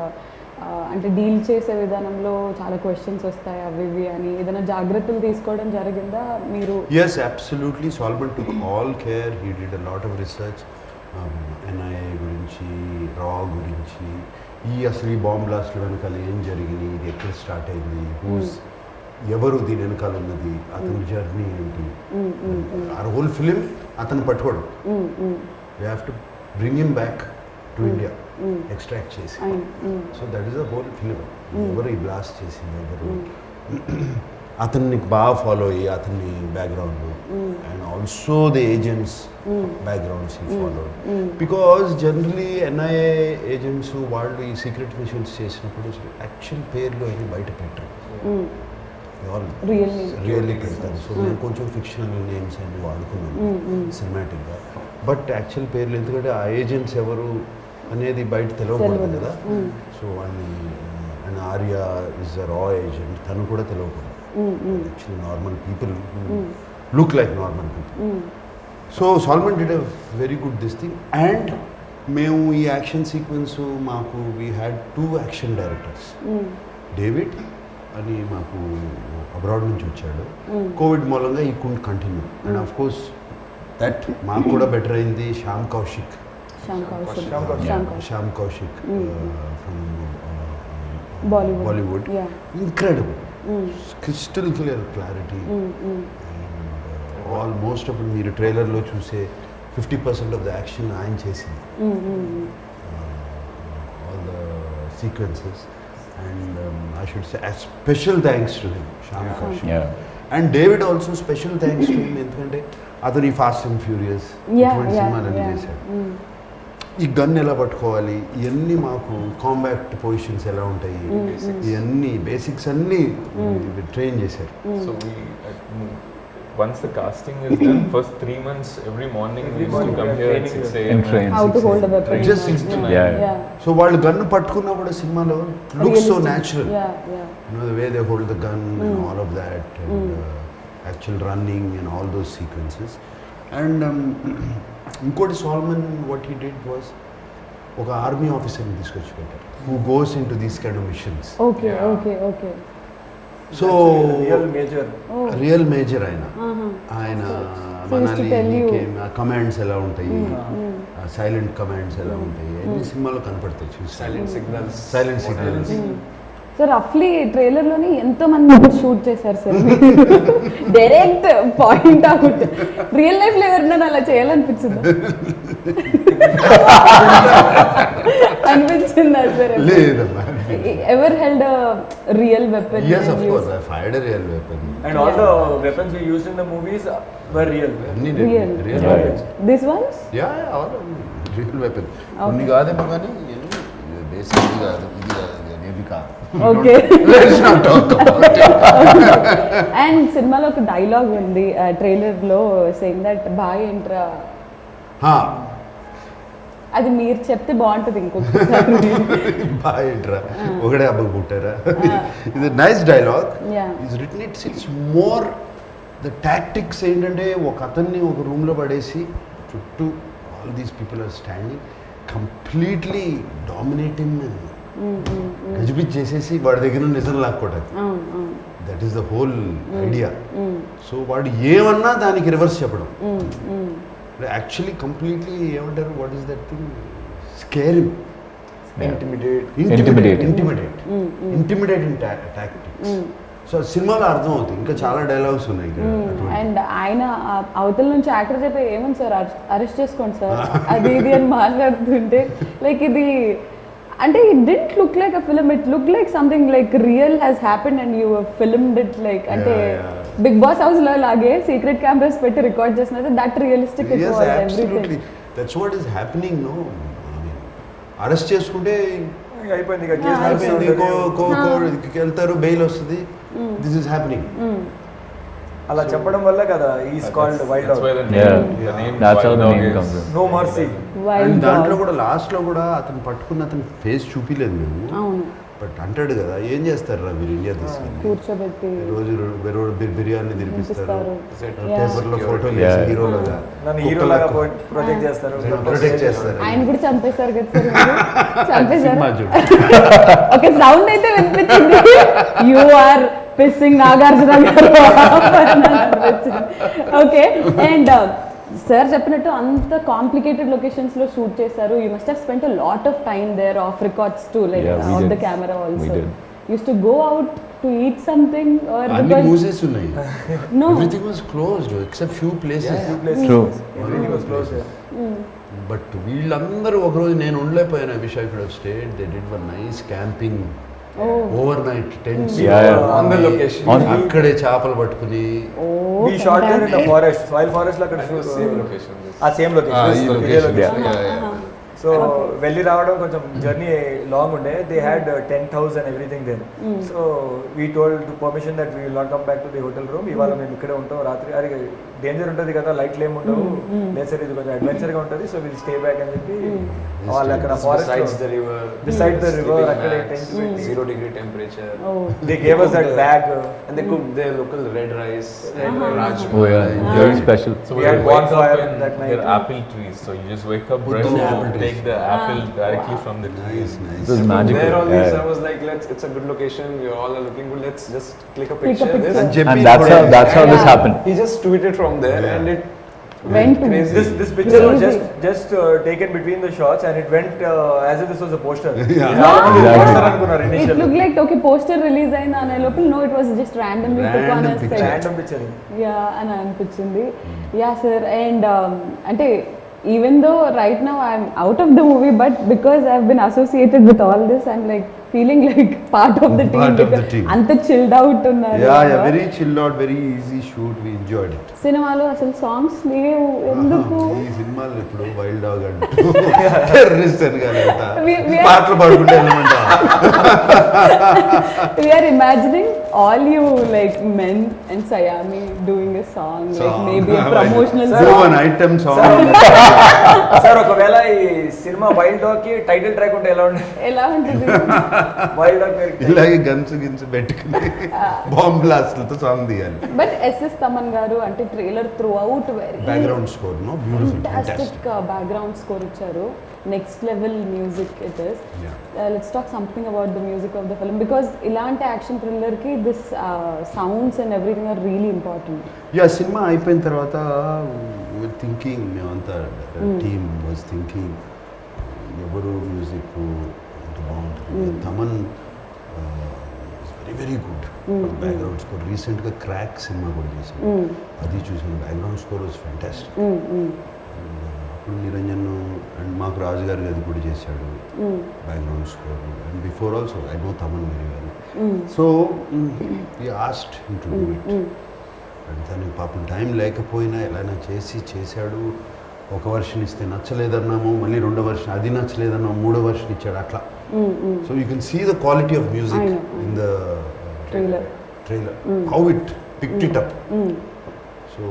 అంటే డీల్ చేసే విధానంలో చాలా క్వశ్చన్స్ వస్తాయి అవి ఇవి అని ఏదైనా జాగ్రత్తలు తీసుకోవడం జరిగిందా మీరు? Yes, absolutely. Solomon took all care. He did a lot of research. NIA గురించి, రా గురించి, ఈ అసలు ఈ బాంబ్ బ్లాస్ట్ వెనకాల ఏం జరిగింది, ఇది ఎక్కడ స్టార్ట్ అయింది, ఎవరు దీని వెనకాల ఉన్నది, అతని జర్నీ ఏంటి, ఆ హోల్ ఫిలిం అతను పట్టుకోవడం. You have to bring him back to India, extract చేసి. So that is a whole film. ఎవరు ఈ బ్లాస్ట్ చేసింది, ఎవరు అతన్ని బాగా ఫాలో అయ్యి అతన్ని background and also the agents backgrounds follow because generally NIA agents వాళ్ళు ఈ సీక్రెట్ మిషన్స్ చేసినప్పుడు యాక్చువల్ పేర్లు అవి బయట పెట్టరు, రియల్లీ పెడతారు. సో నేను కొంచెం ఫిక్షనల్ నేమ్స్ అన్ని వాడుకున్నాను సినిమాటిక్గా, బట్ యాక్చువల్ పేర్లు ఎందుకంటే ఆ ఏజెంట్స్ ఎవరు అనేది బయట తెలియకూడదు కదా. సో వాళ్ళని అండ్ ఆర్య ఇస్ అ రా ఏజెంట్, తను కూడా తెలియకూడదు. Actually normal people who look like normal people. So Solomon did a very good this thing, and మేము ఈ యాక్షన్ సీక్వెన్స్ మాకు we had 2 action directors. David అని మాకు అబ్రాడ్ నుంచి వచ్చాడు, కోవిడ్ మూలంగా ఈ Kund continue and of course that మాకు కూడా బెటర్ అయింది. Shyam Kaushik from Bollywood, incredible crystal clear clarity. Almost అప్పుడు మీరు ట్రైలర్లో చూసే 50% ఆఫ్ ద యాక్షన్ ఆయన చేసింది, all the sequences. And I should say special thanks to him, Shyam Kaushik. And David also special thanks to him, ఎందుకంటే అతను ఈ ఫాస్ట్ అండ్ ఫ్యూరియస్ ఇటువంటి సినిమాలన్నీ చేశాడు. ఈ గన్ ఎలా పట్టుకోవాలి, ఇవన్నీ మాకు కాంబాక్ట్ పొజిషన్స్ ఎలా ఉంటాయి, ఇవన్నీ బేసిక్స్ అన్నీ ట్రైన్ చేశారు. So once the casting is done, first 3 months every morning we used to come here at 6 a.m. And train. How to hold a weapon. Just 6 to 9. Yeah. So వాళ్ళు gun పట్టుకున్నప్పుడు సినిమాలో looks so natural, you know the way they hold the gun and all of that, and actual running and all those sequences. And ఇంకోటి Solomon what he did was ఒక army ఆఫీసర్ని తీసుకొచ్చి పెట్టారు who goes in to these kind of missions. So real major ఆయన మనాలి commands ఎలా ఉంటాయి, silent commands ఎలా ఉంటాయి, అన్ని సినిమాలో కనపడతాయి. చూసి సైలెంట్ సిగ్నల్స్. సో రఫ్లీ ట్రైలర్లోని ఎంతో మంది షూట్ చేశారు sir, direct point out. Real లైఫ్లో ఎవరినైనా అలా చేయాలనిపించిందా? అనిపించిందా సార్? లేదమ్మా. Ever held real weapon? Yes, of course, I fired a real weapon. And all the weapons we used in the movies were real. Real weapons. This ones? Yeah, all real weapon. కొన్ని కాదేమో కానీ basic ఇది కాదు, ఇది కాదు, అనేవి కాదు. Okay. Let's not talk about it. And సినిమాలో ఒక డైలాగ్ ఉంది ట్రైలర్లో సేయింగ్ దట్ బాయ్ ఎంట్రా, అది మీరు చెప్తే బాగుంటుంది ఇంకొకసారి. బాయ్ ఎంట్రా ఒకటే అబ్బకు పుట్టారా, ఇది nice dialogue. Is written it's more the tactics ఏంటంటే ఒక అతన్ని ఒక రూమ్లో పడేసి చుట్టూ all these people are standing completely dominating గజిబిజ్ చేసేసి వాడి దగ్గర నిజం లాక్కోవడానికి. That is the whole idea. So వాడు ఏమన్నా దానికి రివర్స్ చెప్పడం, యాక్చువల్లీ కంప్లీట్లీ ఏమంటారు, what is that thing, scare him. Intimidate intimidate in tactics. So సినిమాలో అర్థం అవుతుంది. ఇంకా చాలా డైలాగ్స్ ఉన్నాయి ఇక్కడ అటువంటి. అండ్ ఆయన అవతల నుంచి యాక్టర్ చెప్పే ఏమని సార్ అరెస్ట్ చేసుకోండి సార్ అది ఇది అని మాట్లాడుతుంటే లైక్ ఇది అంటే it didn't look like a film, it look like something like real has happened and you filmed it like అంటే బిగ్ బాస్ హౌస్ లో లాగే సీక్రెట్ కెమెరాస్ పెట్టి రికార్డ్ చేసినట్టు that realistic it Yes, was absolutely. Everything. That's what is happening, no? Arrest చేసుకుంటే అయిపోయింది ఇక case అయిపోయింది, నడుస్తుంది. వెళ్తారు, బెయిల్ వస్తుంది. This is happening. అలా చెప్పడం వల్ల కదా is called wild That's why dog. the name That's how Wild the Dog name is- comes in. No mercy. And దాంట్లో కూడా లాస్ట్ లో కూడా అతను పట్టుకున్న అతని ఫేస్ చూపిలేదు మేము. అవును, బట్ అంటాడు కదా, ఏం చేస్తారు రా మీరు ఇండియా తీసుకెళ్ళి, కూర్చోబెట్టి రోజు బిర్యానీ తినిపిస్తారు, తినిపిస్తారు. పేపర్లో ఫోటోలు Yeah. వేసి హీరోలుగా నన్ను హీరోలాగా ప్రొజెక్ట్ చేస్తారు. ప్రొటెక్ట్ చేస్తారు. ఆయన కూడా చంపేశారు కదా సార్ మీరు? చంపేశారు. సినిమా చూడు. ఓకే, సౌండ్ అయితే వినిపించింది. యు ఆర్ పిస్సింగ్ నాగార్జున గారు ఓకే. అండ్ సార్ చెప్పినట్టు అంత కాంప్లికేటెడ్ లొకేషన్స్ లో షూట్ చేశారు. You must have spent a lot of time there of records to like Yeah, we on the did. Camera We also. did. Used to go out to eat something or అన్ని because మూసేసి ఉన్నాయి. No everything was closed except few places. True. Everything was closed there. But వీళ్ళందరూ ఒకరోజు నేను ఉండలేకపోయాను. I wish I could have stayed. They did one nice camping over night tents Yeah, yeah. On the location. అక్కడే చేపలు పట్టుకుని. We shot there in the forest, soil forest లో అక్కడ shoot. Same location. ఆ సేమ్ ఈ location. location. Yeah. So వెళ్ళి రావడం కొంచెం జర్నీ లాంగ్ ఉండే. They had tent house and everything there. So we told permission that we will not come back to the hotel room. ఇవాళ మేము ఇక్కడే ఉంటాం రాత్రి. అది డేంజర్ ఉంటుంది కదా, లైట్లు ఏమి ఉండవు, లేదు సార్ ఇది కొంచెం అడ్వెంచర్గా ఉంటుంది, సో విల్ స్టే బ్యాక్ అని చెప్పి వాళ్ళు అక్కడ Besides forest the river. Beside the river, sleeping akkade bags, tent పెట్టి. 0-degree temperature. They gave us that bag. And they cooked their local red rice, rajma. Oh yeah, very special. So We we had had wake bonfire up in that night. their apple trees. So you just wake up, Put brush, the apple trees. take the apple directly from the tree. Nice, nice. It was magical. There only, Yeah. so I was like, it's a good location. We all are looking good. Let's just click a Click a picture. picture. This. అని చెప్పి And that's how this Yeah. happened. He just tweeted from there, Yeah. and it went to crazy. This picture was Crazy. just taken between the shots, and it went as if this was a poster. Yeah. Poster అనుకున్నారు It initially. looked like okay, poster release అయింది అనే లోపల no, it was just randomly took on Random a picture. set. Random picture. Yeah అని అనిపించింది. Yeah sir. And అంటే even though right now I'm out of the movie, but because I been associated with all this I'm like feeling like part of the Part of the team. team. అంత chilled out ఉన్నారు. Very chill out, very easy shoot. We enjoyed it. సినిమాలో అసలు songs లేవు ఎందుకు? ఈ సినిమాలు ఇప్పుడు wild dog అంటూ టెర్రరిస్ట్ అని కానీ We are- పాటలు పాడుకుంటే వెళ్ళమంటా. We are imagining all you like men and Sayami doing a song, like maybe a promotional Do song. an item song. Sir ఒకవేళ ఈ సినిమా వైల్డ్ డాగ్ కి టైటిల్ ట్రాక్ ఉంటే ఎలా ఉండేది? ఎలా ఉంటుంది? వైల్డ్ డాగ్ పేరు ఇలాగే గన్స్ గిన్స్ పెట్టుకుని బాంబ్ బ్లాస్ట్లతో సాంగ్ తీయాలి. బట్ ఎస్ఎస్ తమన్ గారు అంటే trailer through out very background score no beautiful, fantastic background score ఇచ్చారు. Next level music it is. Let's talk something about the music of the film because ఇలాంటి action thriller కి this sounds and everything are really important. Yeah సినిమా అయిపోయిన తర్వాత thinking, మేమంతా team was thinking ఎవరు music ఎంత బాగుంటుంది. Thaman very very good background score. రీసెంట్గా క్రాక్ సినిమా కూడా చేశాను, అది చూసాను. Background score was fantastic. అప్పుడు నిరంజన్ అండ్ మాకు రాజు గారు అది కూడా చేశాడు background score. And before also I know Thaman very well. So ఈ asked to do it. And తనకి పాపం టైం లేకపోయినా ఎలాగైనా చేశాడు. ఒక వర్షన్ ఇస్తే నచ్చలేదన్నాము, మళ్ళీ రెండో వర్షన్ అది నచ్చలేదన్నాము, మూడో వర్షన్ ఇచ్చాడు అట్లా. So you can see the quality of music in the trailer. How it picked it up. So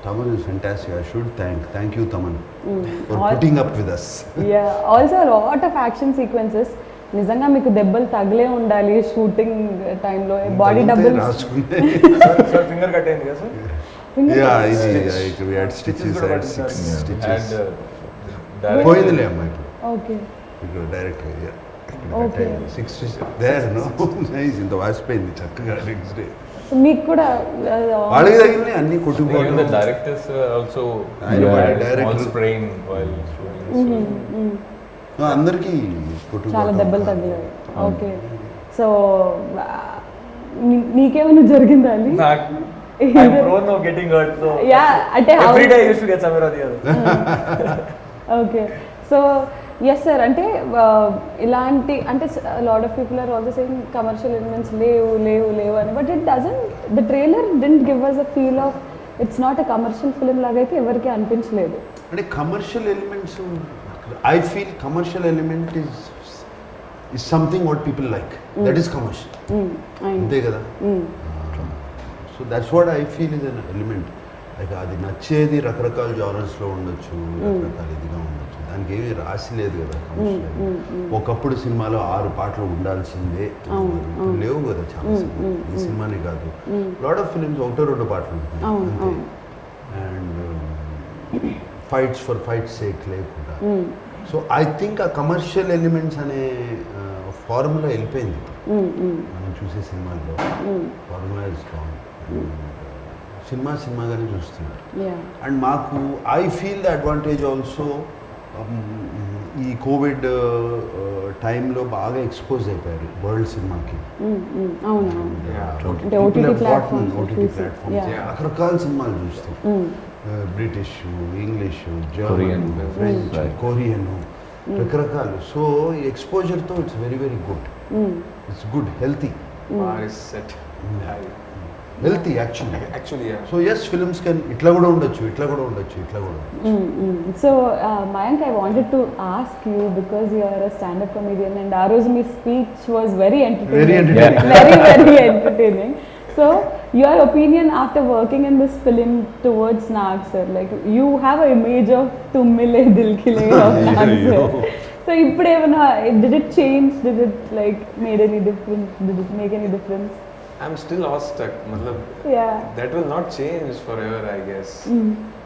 Taman is fantastic. I should thank you Taman for putting up with us. Yeah, also a lot of action sequences. నిజంగా మీకు దెబ్బలు తగిలే ఉండాలి shooting టైంలో. Body double sir finger cut అయింది కదా sir? we had stitches, I had 6 And stitches. director, పోయిందిలే అమ్మా ఇప్పుడు ఓకే. ఇక్కడ direct Okay. 6 stitches there no nice. ఇంత వాసిపోయింది చక్కగా నెక్స్ట్ డే. సో మీకు కూడా వాళ్ళకి తగిలినాయి అన్ని even the కొట్టుకుపోవడం. directors also I know, had a small director- sprain while shooting. So అందరికీ కొట్టు చాలా దెబ్బలు తగిలాయి. ఓకే, సో నీకేమైనా జరిగిందా Ali? నాకు I'm prone of getting hurt, so Yeah, అంటే every day I used to get somewhere or the other. Okay, so yes sir, అంటే ఇలాంటి అంటే lot of people are also saying commercial elements లేవు అని, but it doesn't, the trailer didn't give us a feel of it's not a commercial film లాగా అయితే ఎవరికి అనిపించలేదు. అంటే commercial elements, I feel commercial element is something what people like. That is commercial. అంతే కదా. So that's what I feel is an element. Like అది నచ్చేది రకరకాల జానర్స్లో ఉండొచ్చు, రకరకాల ఇదిగా ఉండొచ్చు, దానికి ఏమీ రాసి లేదు కదా కమర్షియల్. ఒకప్పుడు సినిమాలో 6 పాటలు ఉండాల్సిందే, ఇప్పుడు లేవు కదా చాలా సినిమా. ఈ సినిమానే కాదు, లాట్ ఆఫ్ ఫిలిమ్స్ 1-2 పాటలు ఉంటాయి అంతే. And fights for fight sake లేకుండా. సో ఐ థింక్ ఆ కమర్షియల్ ఎలిమెంట్స్ అనే ఫార్ములా వెళ్ళిపోయింది మనం చూసే సినిమాల్లో. Formula is strong. సినిమాగానే చూస్తున్నారు. అండ్ మాకు I feel the advantage also, ఈ కోవిడ్ టైంలో బాగా ఎక్స్పోజ్ అయిపోయారు వరల్డ్ సినిమాకి. ఓటీటీ ప్లాట్ఫామ్స్ రకరకాల సినిమాలు చూస్తాం. British, English, German, French, Korean, రకరకాలు. సో ఈ ఎక్స్పోజర్తో it's very very good. It's good, healthy. Healthy actually. So yes, films can ఇట్లా కూడా ఉండొచ్చు, ఇట్లా కూడా ఉండొచ్చు. So Mayank, I wanted to ask you, because you are a standup comedian, and ఆ రోజు మీ speech was very entertaining. Very entertaining. So, your opinion after working in this film towards Nag sir, like you have an image of Tummile Dil Khile of Nag sir. So, did it change? Did it like made any difference? Did it make any difference? I'm still awestruck. Yeah. That will not change forever, I guess.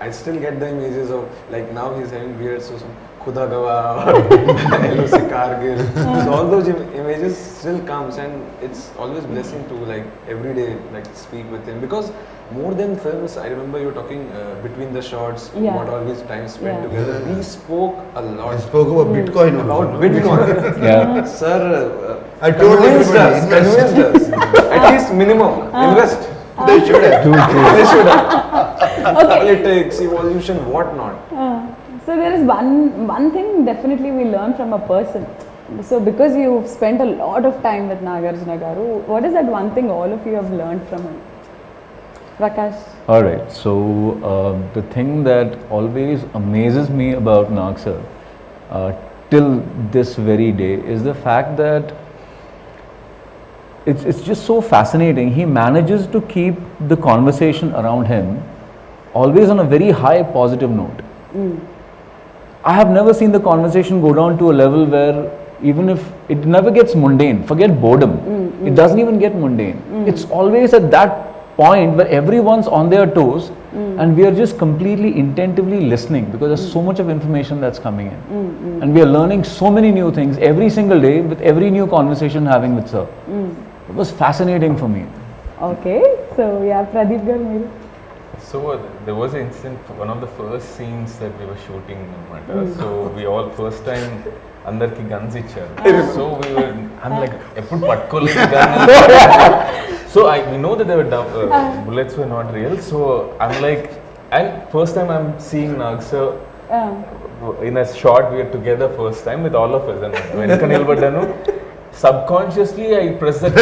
I still get the images of, like now he's having beard, so some Khuda Gawar or LOC Kargil. So all those images still comes, and it's always blessing to like every day like speak with him, because more than films, I remember you talking between the shots, what all this time spent together. We spoke a lot. I spoke about Bitcoin. About Bitcoin. Sir, I told convinced us. At least minimum invest. They should have. They should have. Politics, evolution, what not. So there is one thing definitely we learn from a person. So because you've spent a lot of time with Nagarjuna Garu, what is that one thing all of you have learned from him? Prakash? Alright, so the thing that always amazes me about Nag sir till this very day is the fact that it's just so fascinating. He manages to keep the conversation around him always on a very high positive note. I have never seen the conversation go down to a level where even if it never gets mundane, forget boredom, it doesn't even get mundane. It's always at that point where everyone's on their toes and we are just completely intentively listening, because there's so much of information that's coming in. And we are learning so many new things every single day with every new conversation having with sir. It was fascinating for me. Okay, so yeah, Pradeep garu meeru. So there was an incident, one of the first scenes that we were shooting. So we all first time అందరికి guns ఇచ్చారు. So we were, I'm like ఎప్పుడు పట్టుకోలేదు gun. So we know that bullets were not real. So I'm like, and first time I'm seeing Nag sir in a shot. We are together first time with all of us, and వెనక నిలబడ్డాను. Subconsciously I pressed that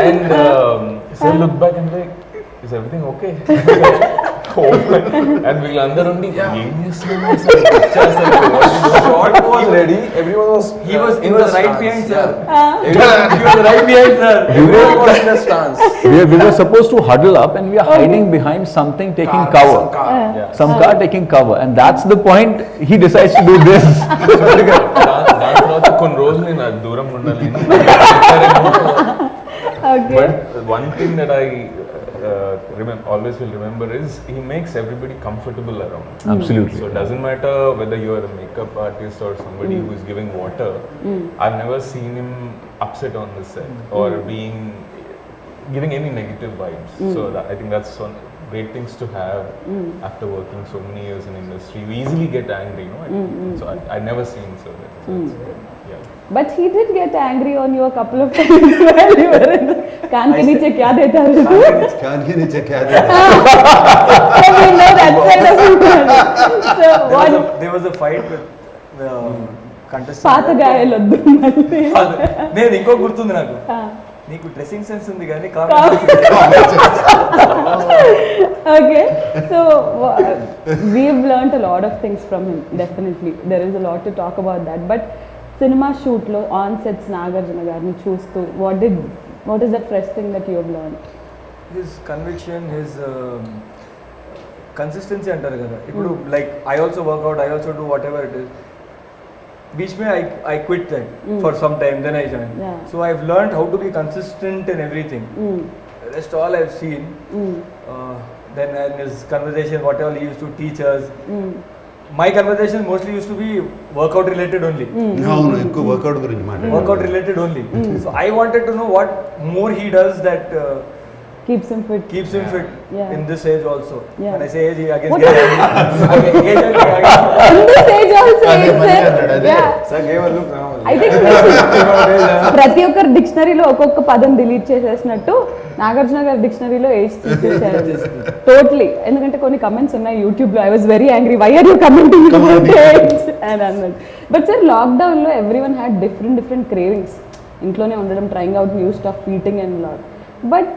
and so look back and like, is everything okay? And వీళ్ళందరూ ఉండి ఏం చేస్తున్నారు? Shot was ready. Everyone was. He was right behind sir. He was right behind sir. Everyone was in a stance. We were supposed to huddle up and we are hiding behind something taking cover. Some car taking cover, and that's the point he decides to do this. దాని తర్వాత కొన్ని రోజులు నేను దూరం ఉండాలి. But one thing that I always will remember is he makes everybody comfortable around. Absolutely. So it doesn't matter whether you are a makeup artist or somebody who is giving water. I've never seen him upset on the set or giving any negative vibes. So I think that's one great things to have after working so many years in industry. You easily get angry, you know. So I'd never seen so that. So yeah. But he did get angry on you a couple of times while you were in the कान के नीचे क्या देता है तू? कान के नीचे क्या देता है? So we know that side of it. So what? There was a fight with contestant. పాత గాయాలొద్దు మళ్ళీ. నేను ఇంకో గుర్తుంది నాకు. నీకు డ్రెస్సింగ్ సెన్స్ ఉంది కానీ Okay, so we've learnt a lot of things from him. Definitely, there is a lot to talk about that. But cinema shoot lo on sets Nagarjuna garni chustu, what is that fresh thing that you have learned? His conviction, his consistency అంటారు కదా. ఇప్పుడు like I also work out, I also do whatever it is. बीच में I quit that for some time, then I joined. Yeah. So I've learned how to be consistent in everything. That's all I've seen. Then in his conversation, whatever he used to teach us, my conversation mostly used to be workout related only. అవును ఎక్కువ work out గురించి మాట్లాడు. Workout related only. So I wanted to know what more he does that Keeps him fit. Yeah. In this age also. Yeah. When I say age, he again What gets is- angry. Age again. In this age also, అదే it's మళ్ళీ a- అన్నాడు, అదే. yeah. Sir gave a look now. I think ప్రతి ఒక్కరు డిక్షనరీలో ఒక్కొక్క పదం delete చేసేసినట్టు Nagarjuna గారి డిక్షనరీలో age తీసేసారు టోటలీ. ఎందుకంటే కొన్ని కమెంట్స్ ఉన్నాయి యూట్యూబ్ లో, I was very angry, why are you commenting about age అని అన్నది. బట్ సార్ లాక్డౌన్ లో every one had different cravings. ఇంట్లోనే ఉండడం, trying out new stuff, eating and lot. But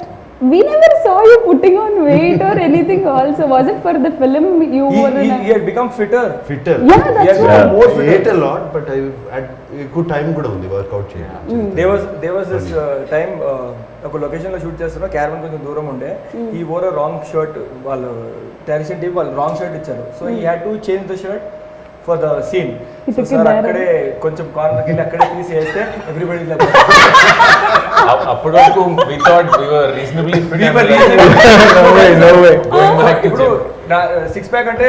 we never saw you putting on weight or anything also. Was it for the film you were in He had become fitter. Fitter. Yeah, that's Yes, right. more I fitter. ate a lot, but I had ఎక్కువ time కూడా ఉంది work out చేయడానికి. There was this time ఒక location లో shoot చేస్తున్నా, caravan కొంచెం దూరం ఉండే. He wore a wrong shirt. వాళ్ళు డైరెక్షన్ టీమ్ వాళ్ళు రాంగ్ షర్ట్ ఇచ్చారు. So he had to change the shirt for the scene. He So took it sir there. అక్కడే కొంచెం కార్నర్కి వెళ్ళి అక్కడే తీసి వేస్తే everybody like అప్పటి వరకు we thought we were reasonably fit. We were and like, reasonably- No way. going back to ఇప్పుడు gym. Six pack అంటే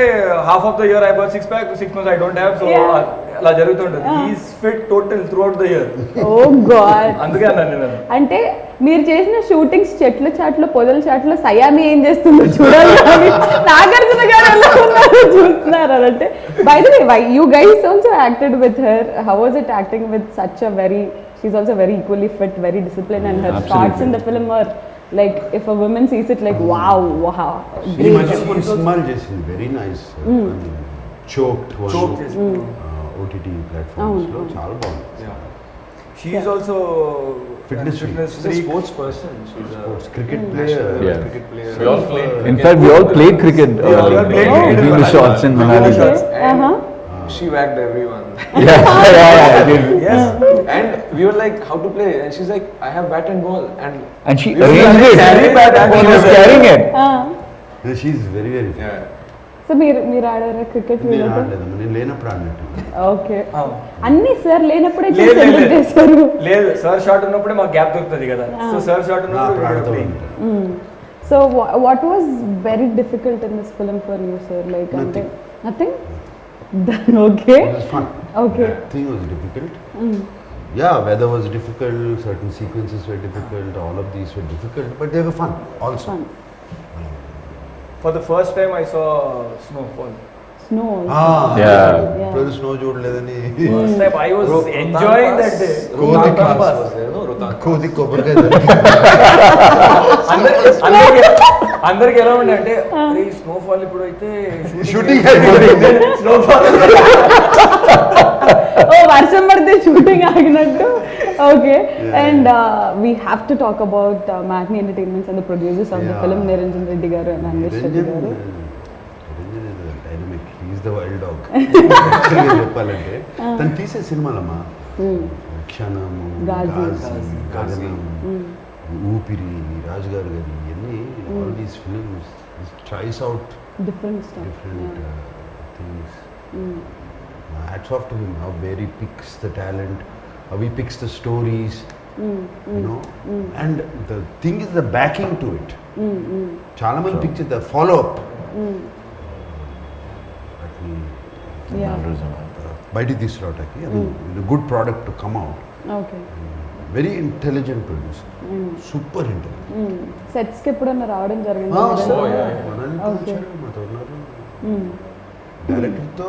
half of the year I got six pack, 6 months I don't have. So Yeah. అలా జరుగుతుంటుంది. He's fit total throughout the year. Oh God. అందుకే అన్నాను నేను. అంటే మీరు చేసిన షూటింగ్స్ చెట్ల చాట్లో, పొదల చాట్లో సయామి ఏం చేస్తుందో చూడాలి కానీ నాగార్జున గారు ఎలా ఉన్నారో చూస్తున్నారు అనంటే. By the way, you guys also acted with her. How was it acting with such a very, she is also very equally fit, very discipline, and her shorts in the film are like if a woman sees it like wow ఈ మధ్య కొన్ని సినిమాలు చేసింది very nice. Choked Choke చేసి. OTT platforms లో చాలా బాగుంది. She is also Fitness She's a freak. sports person. She's a cricket national player. Yeah. cricket player. We all played. In fact, we all played cricket We all played cricket between the in shots in Manali. Okay. And Uh-huh. she whacked everyone. Yeah. Yes. And we were like, how to play? And she's like, I have bat and ball. And she We were arranged like, it. carry bat and She ball. was carrying it. She is very very. Yeah. So మీరు ఆడారా క్రికెట్? నేను ఆడలేదమ్మా, నేను లేనప్పుడు ఆడినట్టు. Okay. Ah. అన్ని sir లేనప్పుడే లేదు, లేదు, సెలబ్రేట్ లేదు. చేస్తారు. లేదు, సార్ షాట్ ఉన్నప్పుడే మాకు గ్యాప్ దొరుకుతుంది కదా. సో సార్ షాట్ నా అప్పుడు ఆడుతూ ఉన్నప్పుడు ఉంటాను. So what was very difficult in this film for you, sir? Like nothing? Okay. It was fun. Okay. Nothing was difficult. Yeah, weather was difficult, certain sequences were difficult, all of these were difficult, but they were fun also. Fun. For the first time I saw snowfall. Snow. Yeah. ఇప్పుడు snow చూడలేదని first time I was enjoying that day. Rohtang Rohtang Pass. was there, no? Rohtang. కోది కొబ్బరికాయ అందరికి ఎలా ఉండే అంటే snowfall ఇప్పుడు అయితే shooting snowfall Oh, వర్షం పడితే షూటింగ్ ఆగినట్టు. Okay. And we have to talk about మ్యాగ్నీ entertainments and the producers of the film, Niranjan Reddy garu and Anvesh Reddy garu. Dynamic, he's the wild dog చెప్పాలంటే. తను తీసే సినిమాలమ్మా క్షణము, గాజీ. గగనం, ఊపిరి, రాజు గారు గారి ఇవన్నీ, all these films tries out different stuff. different things. Hats off to him, how where he picks the talent, how he picks the stories, you know. And the thing is the backing to it. Chala mandi picture the follow up. Yeah. బయటికి తీసుకురావటానికి, అది good product to come out. Okay. Very intelligent producer, super intelligent. సెట్స్కి ఎప్పుడన్నా రావడం జరిగింది? Okay. మాతో ఉన్నారు. డైరెక్టర్తో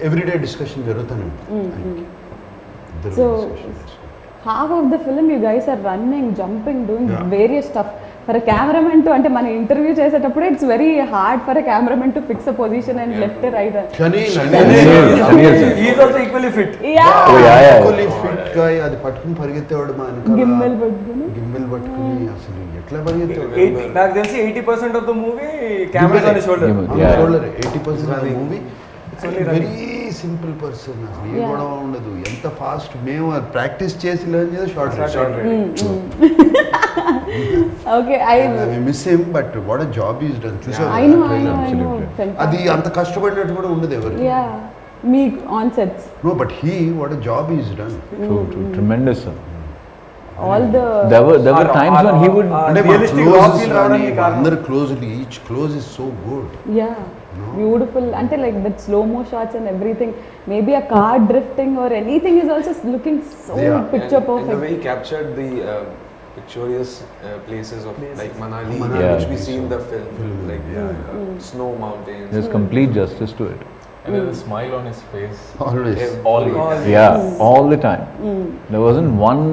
ఎవ్రీడే డిస్కషన్ జరుగుతాను. So, half of the film you guys are running, jumping, doing various stuff. For a cameraman to, అంటే మన ఇంటర్వ్యూ చేసేటప్పుడు it's very hard for a cameraman to fix a position and left or right. Is also equally fit. Fit గా అది పట్టుకుని పరిగెత్తేవాడు మా గిమ్మల్ పట్టుకుని అసలు ఎట్లా పరిగెత్తేవాడు. నాకు తెలిసి 80% of the movie camera on shoulder. 80% movie. Very simple person, అసలు ఏ గొడవ ఉండదు. ఎంత ఫాస్ట్ మేము ప్రాక్టీస్ చేసి లర్న్ చేసి short okay. I miss him, but what a job is done. చూసారు అది అంత కష్టపడినట్టు కూడా ఉండదు ఎవరు. మీ on sets. No but he what a job is done. True, tremendous sir. All the There were times when he would అంటే realistic రా ఫీల్ రావడానికి కారణం అందరు closely, each close is so good. Beautiful, అంటే లైక్ దట్ స్లో మో shots and everything. Maybe a car drifting or anything is also looking so picture and perfect. the way he captured the picturesque places of like Manali, Yeah. which we see in the film, like snow mountains. there's complete justice to it. And there's a smile on his face. Always. Always. Yeah, all the time. There wasn't one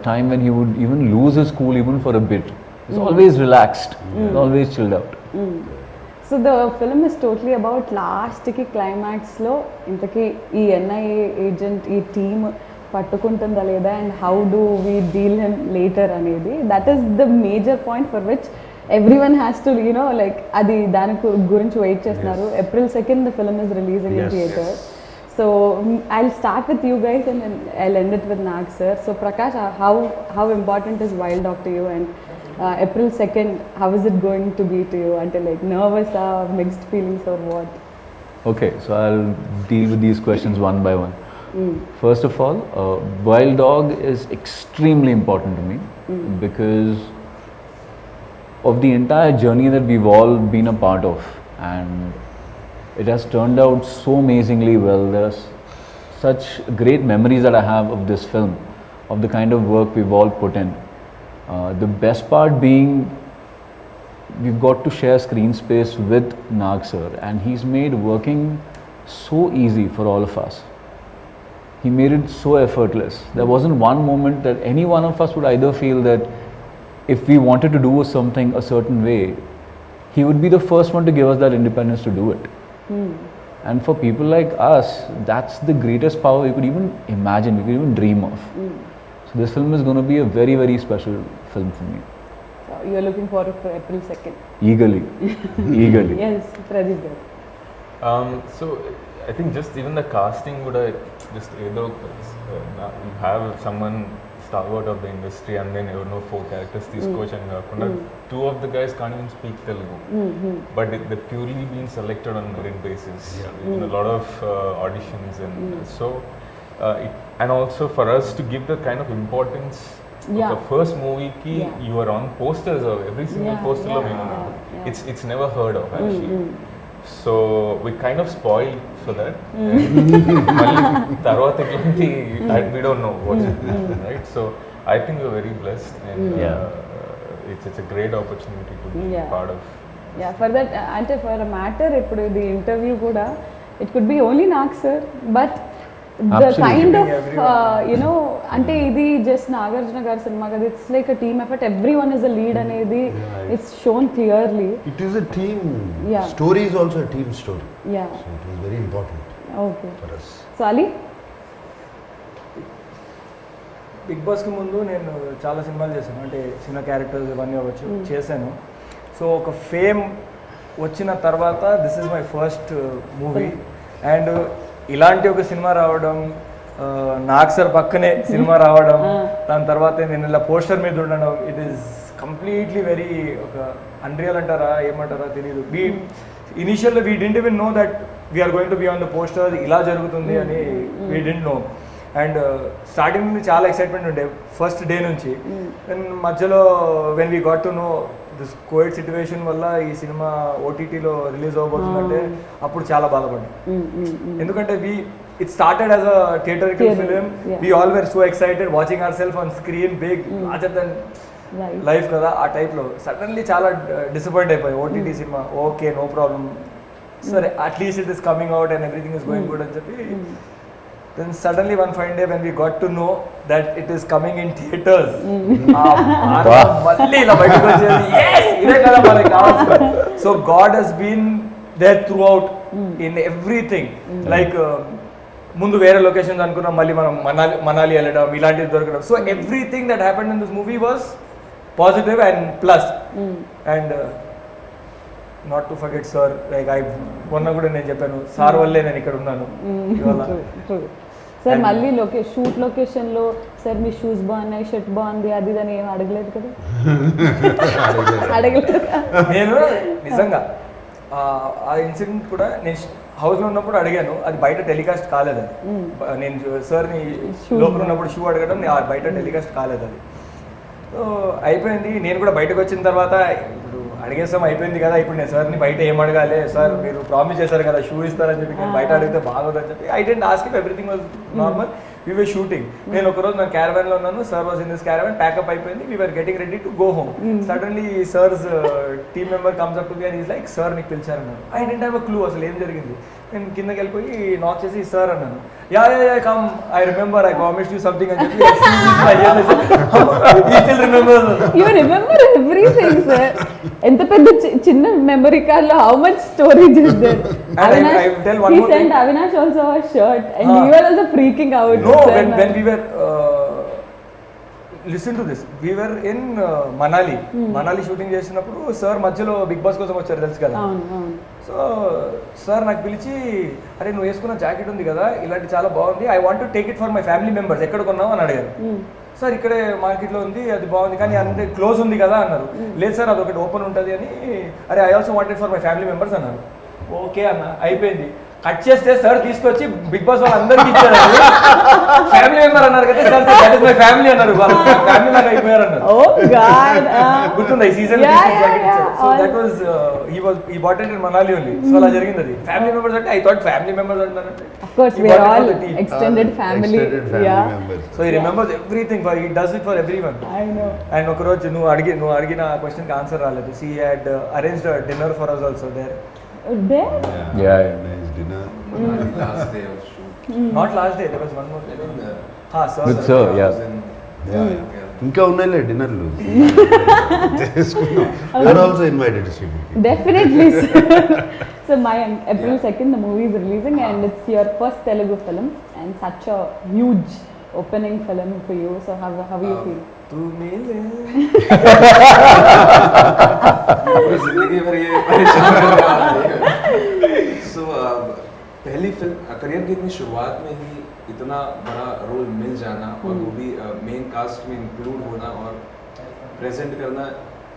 time when he would even lose his cool even for a bit. He's always relaxed, he's always chilled out. So the film is totally about లాస్ట్కి క్లైమాక్స్లో ఇంతకీ ఈ NIA agent ఈ team పట్టుకుంటుందా లేదా and how do we deal him later అనేది. That is the major point for which everyone has to you know like అది దాని గురించి వెయిట్ చేస్తున్నారు. April 2nd the film is releasing in theatre. So I'll start with you guys and then I'll end it with Nag sir. So Prakash, how important is Wild Dog to you, and April 2nd, how is it going to be to you? Until like nervous or mixed feelings or what? Okay, so I'll deal with these questions one by one. First of all, Wild Dog is extremely important to me because of the entire journey that we've all been a part of, and it has turned out so amazingly well. There are such great memories that I have of this film, of the kind of work we've all put in. The best part being we've got to share screen space with Nag sir, and he's made working so easy for all of us. He made it so effortless. There wasn't one moment that any one of us would either feel that if we wanted to do something a certain way, he would be the first one to give us that independence to do it. And for people like us, that's the greatest power we could even imagine, we could even dream of. So this film is going to be a very, very special film for me. So you're looking forward for April 2nd. Eagerly. Eagerly. Yes, Pradeep garu. So I think just even the casting would just either you have someone stalwart of the industry and then you know 4 characters తీసుకొచ్చాను కాకుండా 2 of the guys can't even speak Telugu, but they're purely being selected on merit basis. A lot of auditions and so and also for us to give the kind of importance of the first movie ki you are on posters of every single poster lo it's never heard of actually. So we kind of spoiled for that. Malli tarvata elanti we don't know what's it, right? So I think we're very blessed and it's a great opportunity to be part of. Yeah, for that ante for a matter ippudu the interview kuda it could be only Nag sir, but the kind of ante idi just Nagarjuna garu cinema kada, it's like a team effort, everyone is a lead anedi it's shown clearly. It is a team story, is also a team story. So it was very important for us. So Ali, big బాస్కి ముందు నేను చాలా సినిమాలు చేశాను, అంటే చిన్న characters ఇవన్నీ అవ్వచ్చు చేశాను. సో ఒక ఫేమ్ వచ్చిన తర్వాత this is my first movie and ఇలాంటి ఒక సినిమా రావడం, నాగ్ సార్ పక్కనే సినిమా రావడం, దాని తర్వాత నేను ఇలా పోస్టర్ మీద ఉండడం, ఇట్ ఈస్ కంప్లీట్లీ వెరీ ఒక అన్రియల్ అంటారా ఏమంటారా తెలియదు. ఇనిషియల్గా we didn't even know that we are going to be on the poster, ఇలా జరుగుతుంది అని we didn't know. And starting నుండి చాలా ఎక్సైట్మెంట్ ఉండే ఫస్ట్ డే నుంచి. అండ్ మధ్యలో when we got to know this covid situation వల్ల ఈ సినిమా ఓటీటీలో రిలీజ్ అవ్వబోతుందంటే అప్పుడు చాలా బాధపడ్డాం. ఎందుకంటే it started as a theatrical Theatre, film. yeah. We all were so excited watching ourselves on screen, big, larger than Right. life కదా ఆ టైప్లో. Suddenly చాలా డిసప్పాయింట్ అయిపోయి ఓటీటీ సినిమా ఓకే నో ప్రాబ్లం సరే at least it is coming out and everything is going good అని చెప్పి then suddenly one fine day when we got to know that it is coming in theaters మళ్ళీ ఇలా బయటకు వచ్చేది yes ఇదే కదా మనకి కావాల్సింది. So God has been there throughout in everything like ముందు వేరే లొకేషన్స్ అనుకున్నాం మళ్ళీ మనం మనాలి వెళ్ళడం ఇలాంటివి దొరకడం. So everything that happened in this movie was positive and plus and not to forget sir like I మొన్న కూడా నేను చెప్పాను సార్ వల్లే నేను ఇక్కడ ఉన్నాను ఇవాళ. సార్ మళ్ళీ షూట్ లొకేషన్లో సార్ మీ షూస్ బాగున్నాయి షర్ట్ బాగుంది అది అని ఏం అడగలేదు కదా? అడగలేదు. నేను నిజంగా ఆ ఇన్సిడెంట్ కూడా నేను హౌస్లో ఉన్నప్పుడు అడిగాను, అది బయట టెలికాస్ట్ కాలేదు. అది నేను సార్ని లోపల ఉన్నప్పుడు షూ అడగడం బయట టెలికాస్ట్ కాలేదు. అది సో అయిపోయింది. నేను కూడా బయటకు వచ్చిన తర్వాత ఇప్పుడు అడిగేసాం అయిపోయింది కదా, ఇప్పుడు నేను సార్ని బయట ఏం అడగాలి సార్ మీరు ప్రామిస్ చేశారు కదా షూ ఇస్తారని చెప్పి నేను బయట అడిగితే బాగోదని చెప్పి I didn't ask if everything was normal. We were shooting. నేను ఒకరోజు నేను క్యారవాన్లో ఉన్నాను, sir was in this caravan, pack up అయిపోయింది, we were getting ready to go home. Suddenly sir's team member comes up to me and is like sir నీకు పిలిచారన్నాను. I didn't have a clue అసలు ఏం జరిగింది. నేను కిందకి వెళ్ళిపోయి నాక్ చేసి సార్ అన్నాను. Yeah come I remember I promised you something అని చెప్పి యు రిమెంబర్ ఎవ్రీథింగ్ సార్. ఎంత పెద్ద చిన్న మెమరీ కార్డ్ లో how much storage is there. He sent Avinash also a shirt and you were also freaking out. No, when we were listen to this, we were in Manali shooting చేసినప్పుడు sir మధ్యలో big boss కోసం వచ్చారు తెలుసు కదా. So sir నాకు పిలిచి అరే నువ్వు వేసుకున్న జాకెట్ ఉంది కదా ఇలాంటి చాలా బాగుంది, I want to take it for my family members, ఎక్కడ కొన్నావు అని అడిగారు. సార్ ఇక్కడే మార్కెట్లో ఉంది అది బాగుంది కానీ అంటే క్లోజ్ ఉంది కదా అన్నారు. లేదు సార్ అది ఒకటి ఓపెన్ ఉంటుంది అని. అరే I also wanted for my family members అన్నారు. ఓకే అన్న అయిపోయింది. కట్ చేస్తే సార్ తీసుకొచ్చి బిగ్ బాస్ వాళ్ళందరికీ ఇచ్చారు. ఫ్యామిలీ మెంబర్ అన్నారు కదా sir that is my family అన్నారు. ఫ్యామిలీ లాగా అయిపోయారు అన్నారు. గుర్తుందా ఈ season so that was he bought it in Manali only. So అలా జరిగింది అది. ఫ్యామిలీ మెంబర్స్ అంటే ఐ థాట్ ఫ్యామిలీ మెంబర్స్ అంటారంటే of course we are all extended family. Yeah, members. so he remembers everything for he does it for everyone. I know. And ఒక రోజు నువ్వు అడిగిన question కి ఆన్సర్ రాలేదు. She had arranged a dinner for us also there. There? Yeah. Nice dinner. Last day of shoot. Not last day, there was one more day. Sir. With sir, yeah. ఇంకా ఉన్నాయిలే డిన్నర్లు చేసుకున్నాం. You're also invited to see me. Definitely sir. So Mayank, April 2nd the movie is releasing and it's your first Telugu film and such a huge opening film for you. So how you feel? तू मिले पूरी जिंदगी भर ये परेशान करने वाला है. So पहली फिल्म करियर की इतनी शुरुआत में ही इतना बड़ा रोल मिल जाना और वो भी मेन कास्ट में इंक्लूड होना और प्रेजेंट करना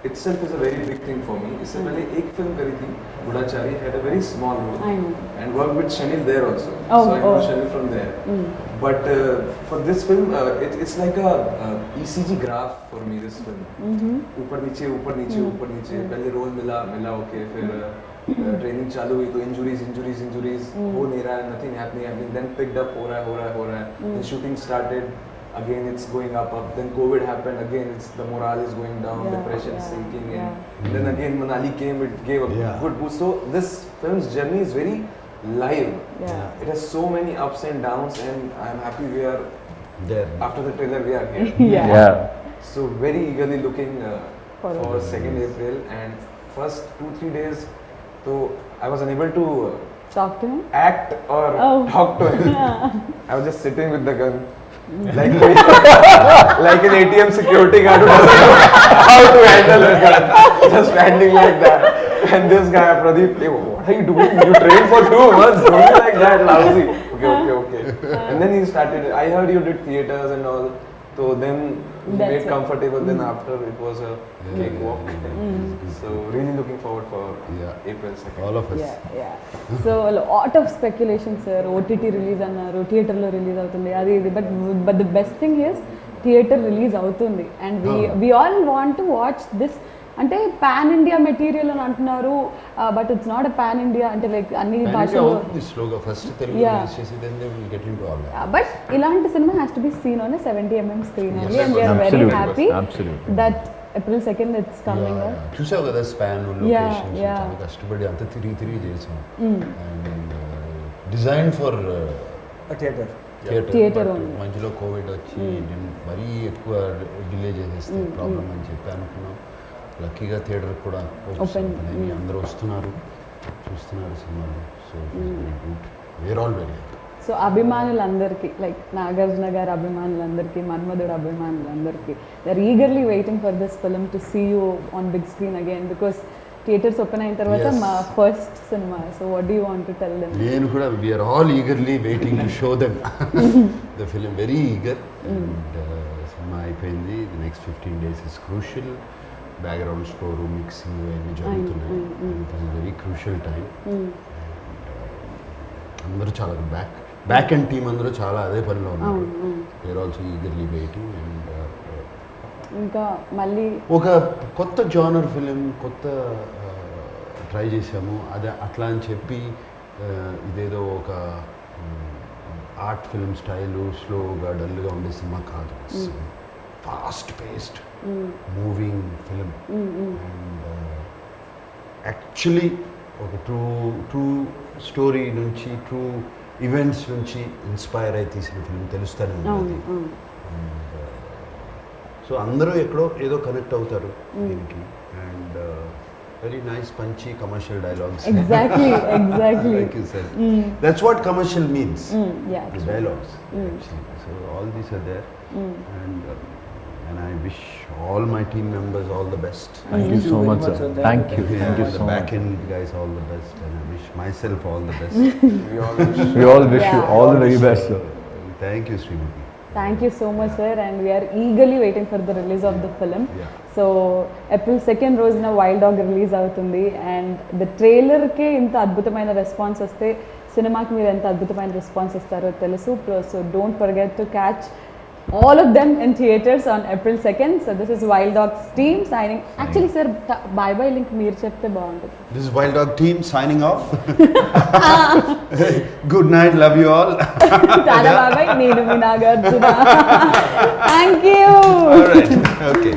itself is a very big thing for me. इससे पहले एक फिल्म करी थी Goodachari, had a very small role and worked with Shanil there also. So I know Shanil from there. But for this film it's like a ECG graph for me this film. ऊपर नीचे ऊपर नीचे ऊपर नीचे. पहले role मिला okay, फिर training चालू हुई तो इंजुरीज हो नहीं रहा है, nothing happening, then picked up हो रहा है. Then shooting started. Again it's going up. Then COVID happened. Again it's the morale is going down, depression sinking in. And then again Manali came, it gave a good boost. So this film's journey is very live. It has so many ups and downs, and I'm happy we are There. after the trailer we are here. Yeah. So very eagerly looking for 2nd April, and first 2-3 days so I was unable to Talk to him? act or talk to him. I was just sitting with the gun. Like an ATM security guard who doesn't know how to handle a gun. Just standing like that. And this guy, Pradeep, hey, what are you doing? You trained for 2 months. Don't be like that, lousy. Okay. And then he started. I heard you did theaters and all. So then we made comfortable. Then after it was a cakewalk. So really looking forward for April 2nd. All of us. Yeah. So a lot of speculation sir. OTT release annaru, theater lo release avutundi adi idi, but the best thing is theater release avutundi and we all want to watch this అంటే pan India material అని అంటున్నారు, but it's not a pan India అంటే like అన్ని భాషలు స్లోగా first Telugu Yeah. Release చేసి then they will get into all that. But ఇలాంటి సినిమా has to be seen on 70mm screen only and we are very Absolutely. Happy Absolutely. That April 2nd it's coming. చూసావు కదా span Yeah, locations yeah. చాలా కష్టపడి అంత తిరిగి చేసాం and design for theatre Theatre theatre only. మధ్యలో కోవిడ్ వచ్చి మరీ ఎక్కువ డిలే చేసేస్తే ప్రాబ్లం అని చెప్పి అనుకున్నాం. లక్కీగా థియేటర్ కూడా Open. అందరూ వస్తున్నారు చూస్తున్నారు సినిమాలు. So we're all very happy. So అభిమానులందరికీ లైక్ నాగార్జున గారి అభిమానులందరికీ, మన్మధుడు అభిమానులందరికీ they are eagerly waiting for this film to see you on big screen again because theatres open అయిన తర్వాత Yes. మా ఫస్ట్ సినిమా. So what do you want to tell them? నేను కూడా we are all eagerly waiting to show them the film, very eager. And సినిమా అయిపోయింది. The next 15 days is crucial. Background score, mixing అన్నీ జరుగుతున్నాయి. It is very crucial time. అందరూ చాలా back and team అందరూ చాలా అదే పనిలో ఉన్నారు. We are also eagerly waiting. And ఇంకా మళ్ళీ ఒక కొత్త జానర్ ఫిలిం కొత్త ట్రై చేసాము. అదే అట్లా అని చెప్పి ఇదేదో ఒక ఆర్ట్ ఫిల్మ్ స్టైలు స్లోగా డల్గా ఉండే సినిమా కాదు. Fast paced moving film. And actually ఒక ట్రూ స్టోరీ నుంచి ట్రూ ఈవెంట్స్ నుంచి ఇన్స్పైర్ అయి తీసిన ఫిలిం తెలుస్తూనే ఉంటుంది. సో అందరూ ఎక్కడో ఏదో కనెక్ట్ అవుతారు దీనికి. And very nice Punchhi commercial dialogues. Exactly Like you said. That's what commercial means. Yeah The dialogues actually. So all these are there. And I wish all my team members all the best. Thank you so much, sir. Thank you. Thank you the so back much. end guys all the best, and I wish myself all the best. We all wish. We all wish you Yeah. all the very best, sir. Thank you, Srimati. Thank you so much sir and we are eagerly waiting for the release of the film. Yeah. So April 2nd రోజున wild dog release అవుతుంది and the ట్రైలర్కే ఇంత అద్భుతమైన response వస్తే సినిమాకి మీరు ఎంత అద్భుతమైన రెస్పాన్స్ ఇస్తారో తెలుసు. So don't forget to catch all of them in theaters on April 2nd. So this is Wild Dogs team signing. Actually sir, bye bye link meer chepte baaguntundi. This is Wild Dog team signing off. Good night, love you all. Tada bye bye, nenu mi Nagarjuna. Thank you. All right, okay.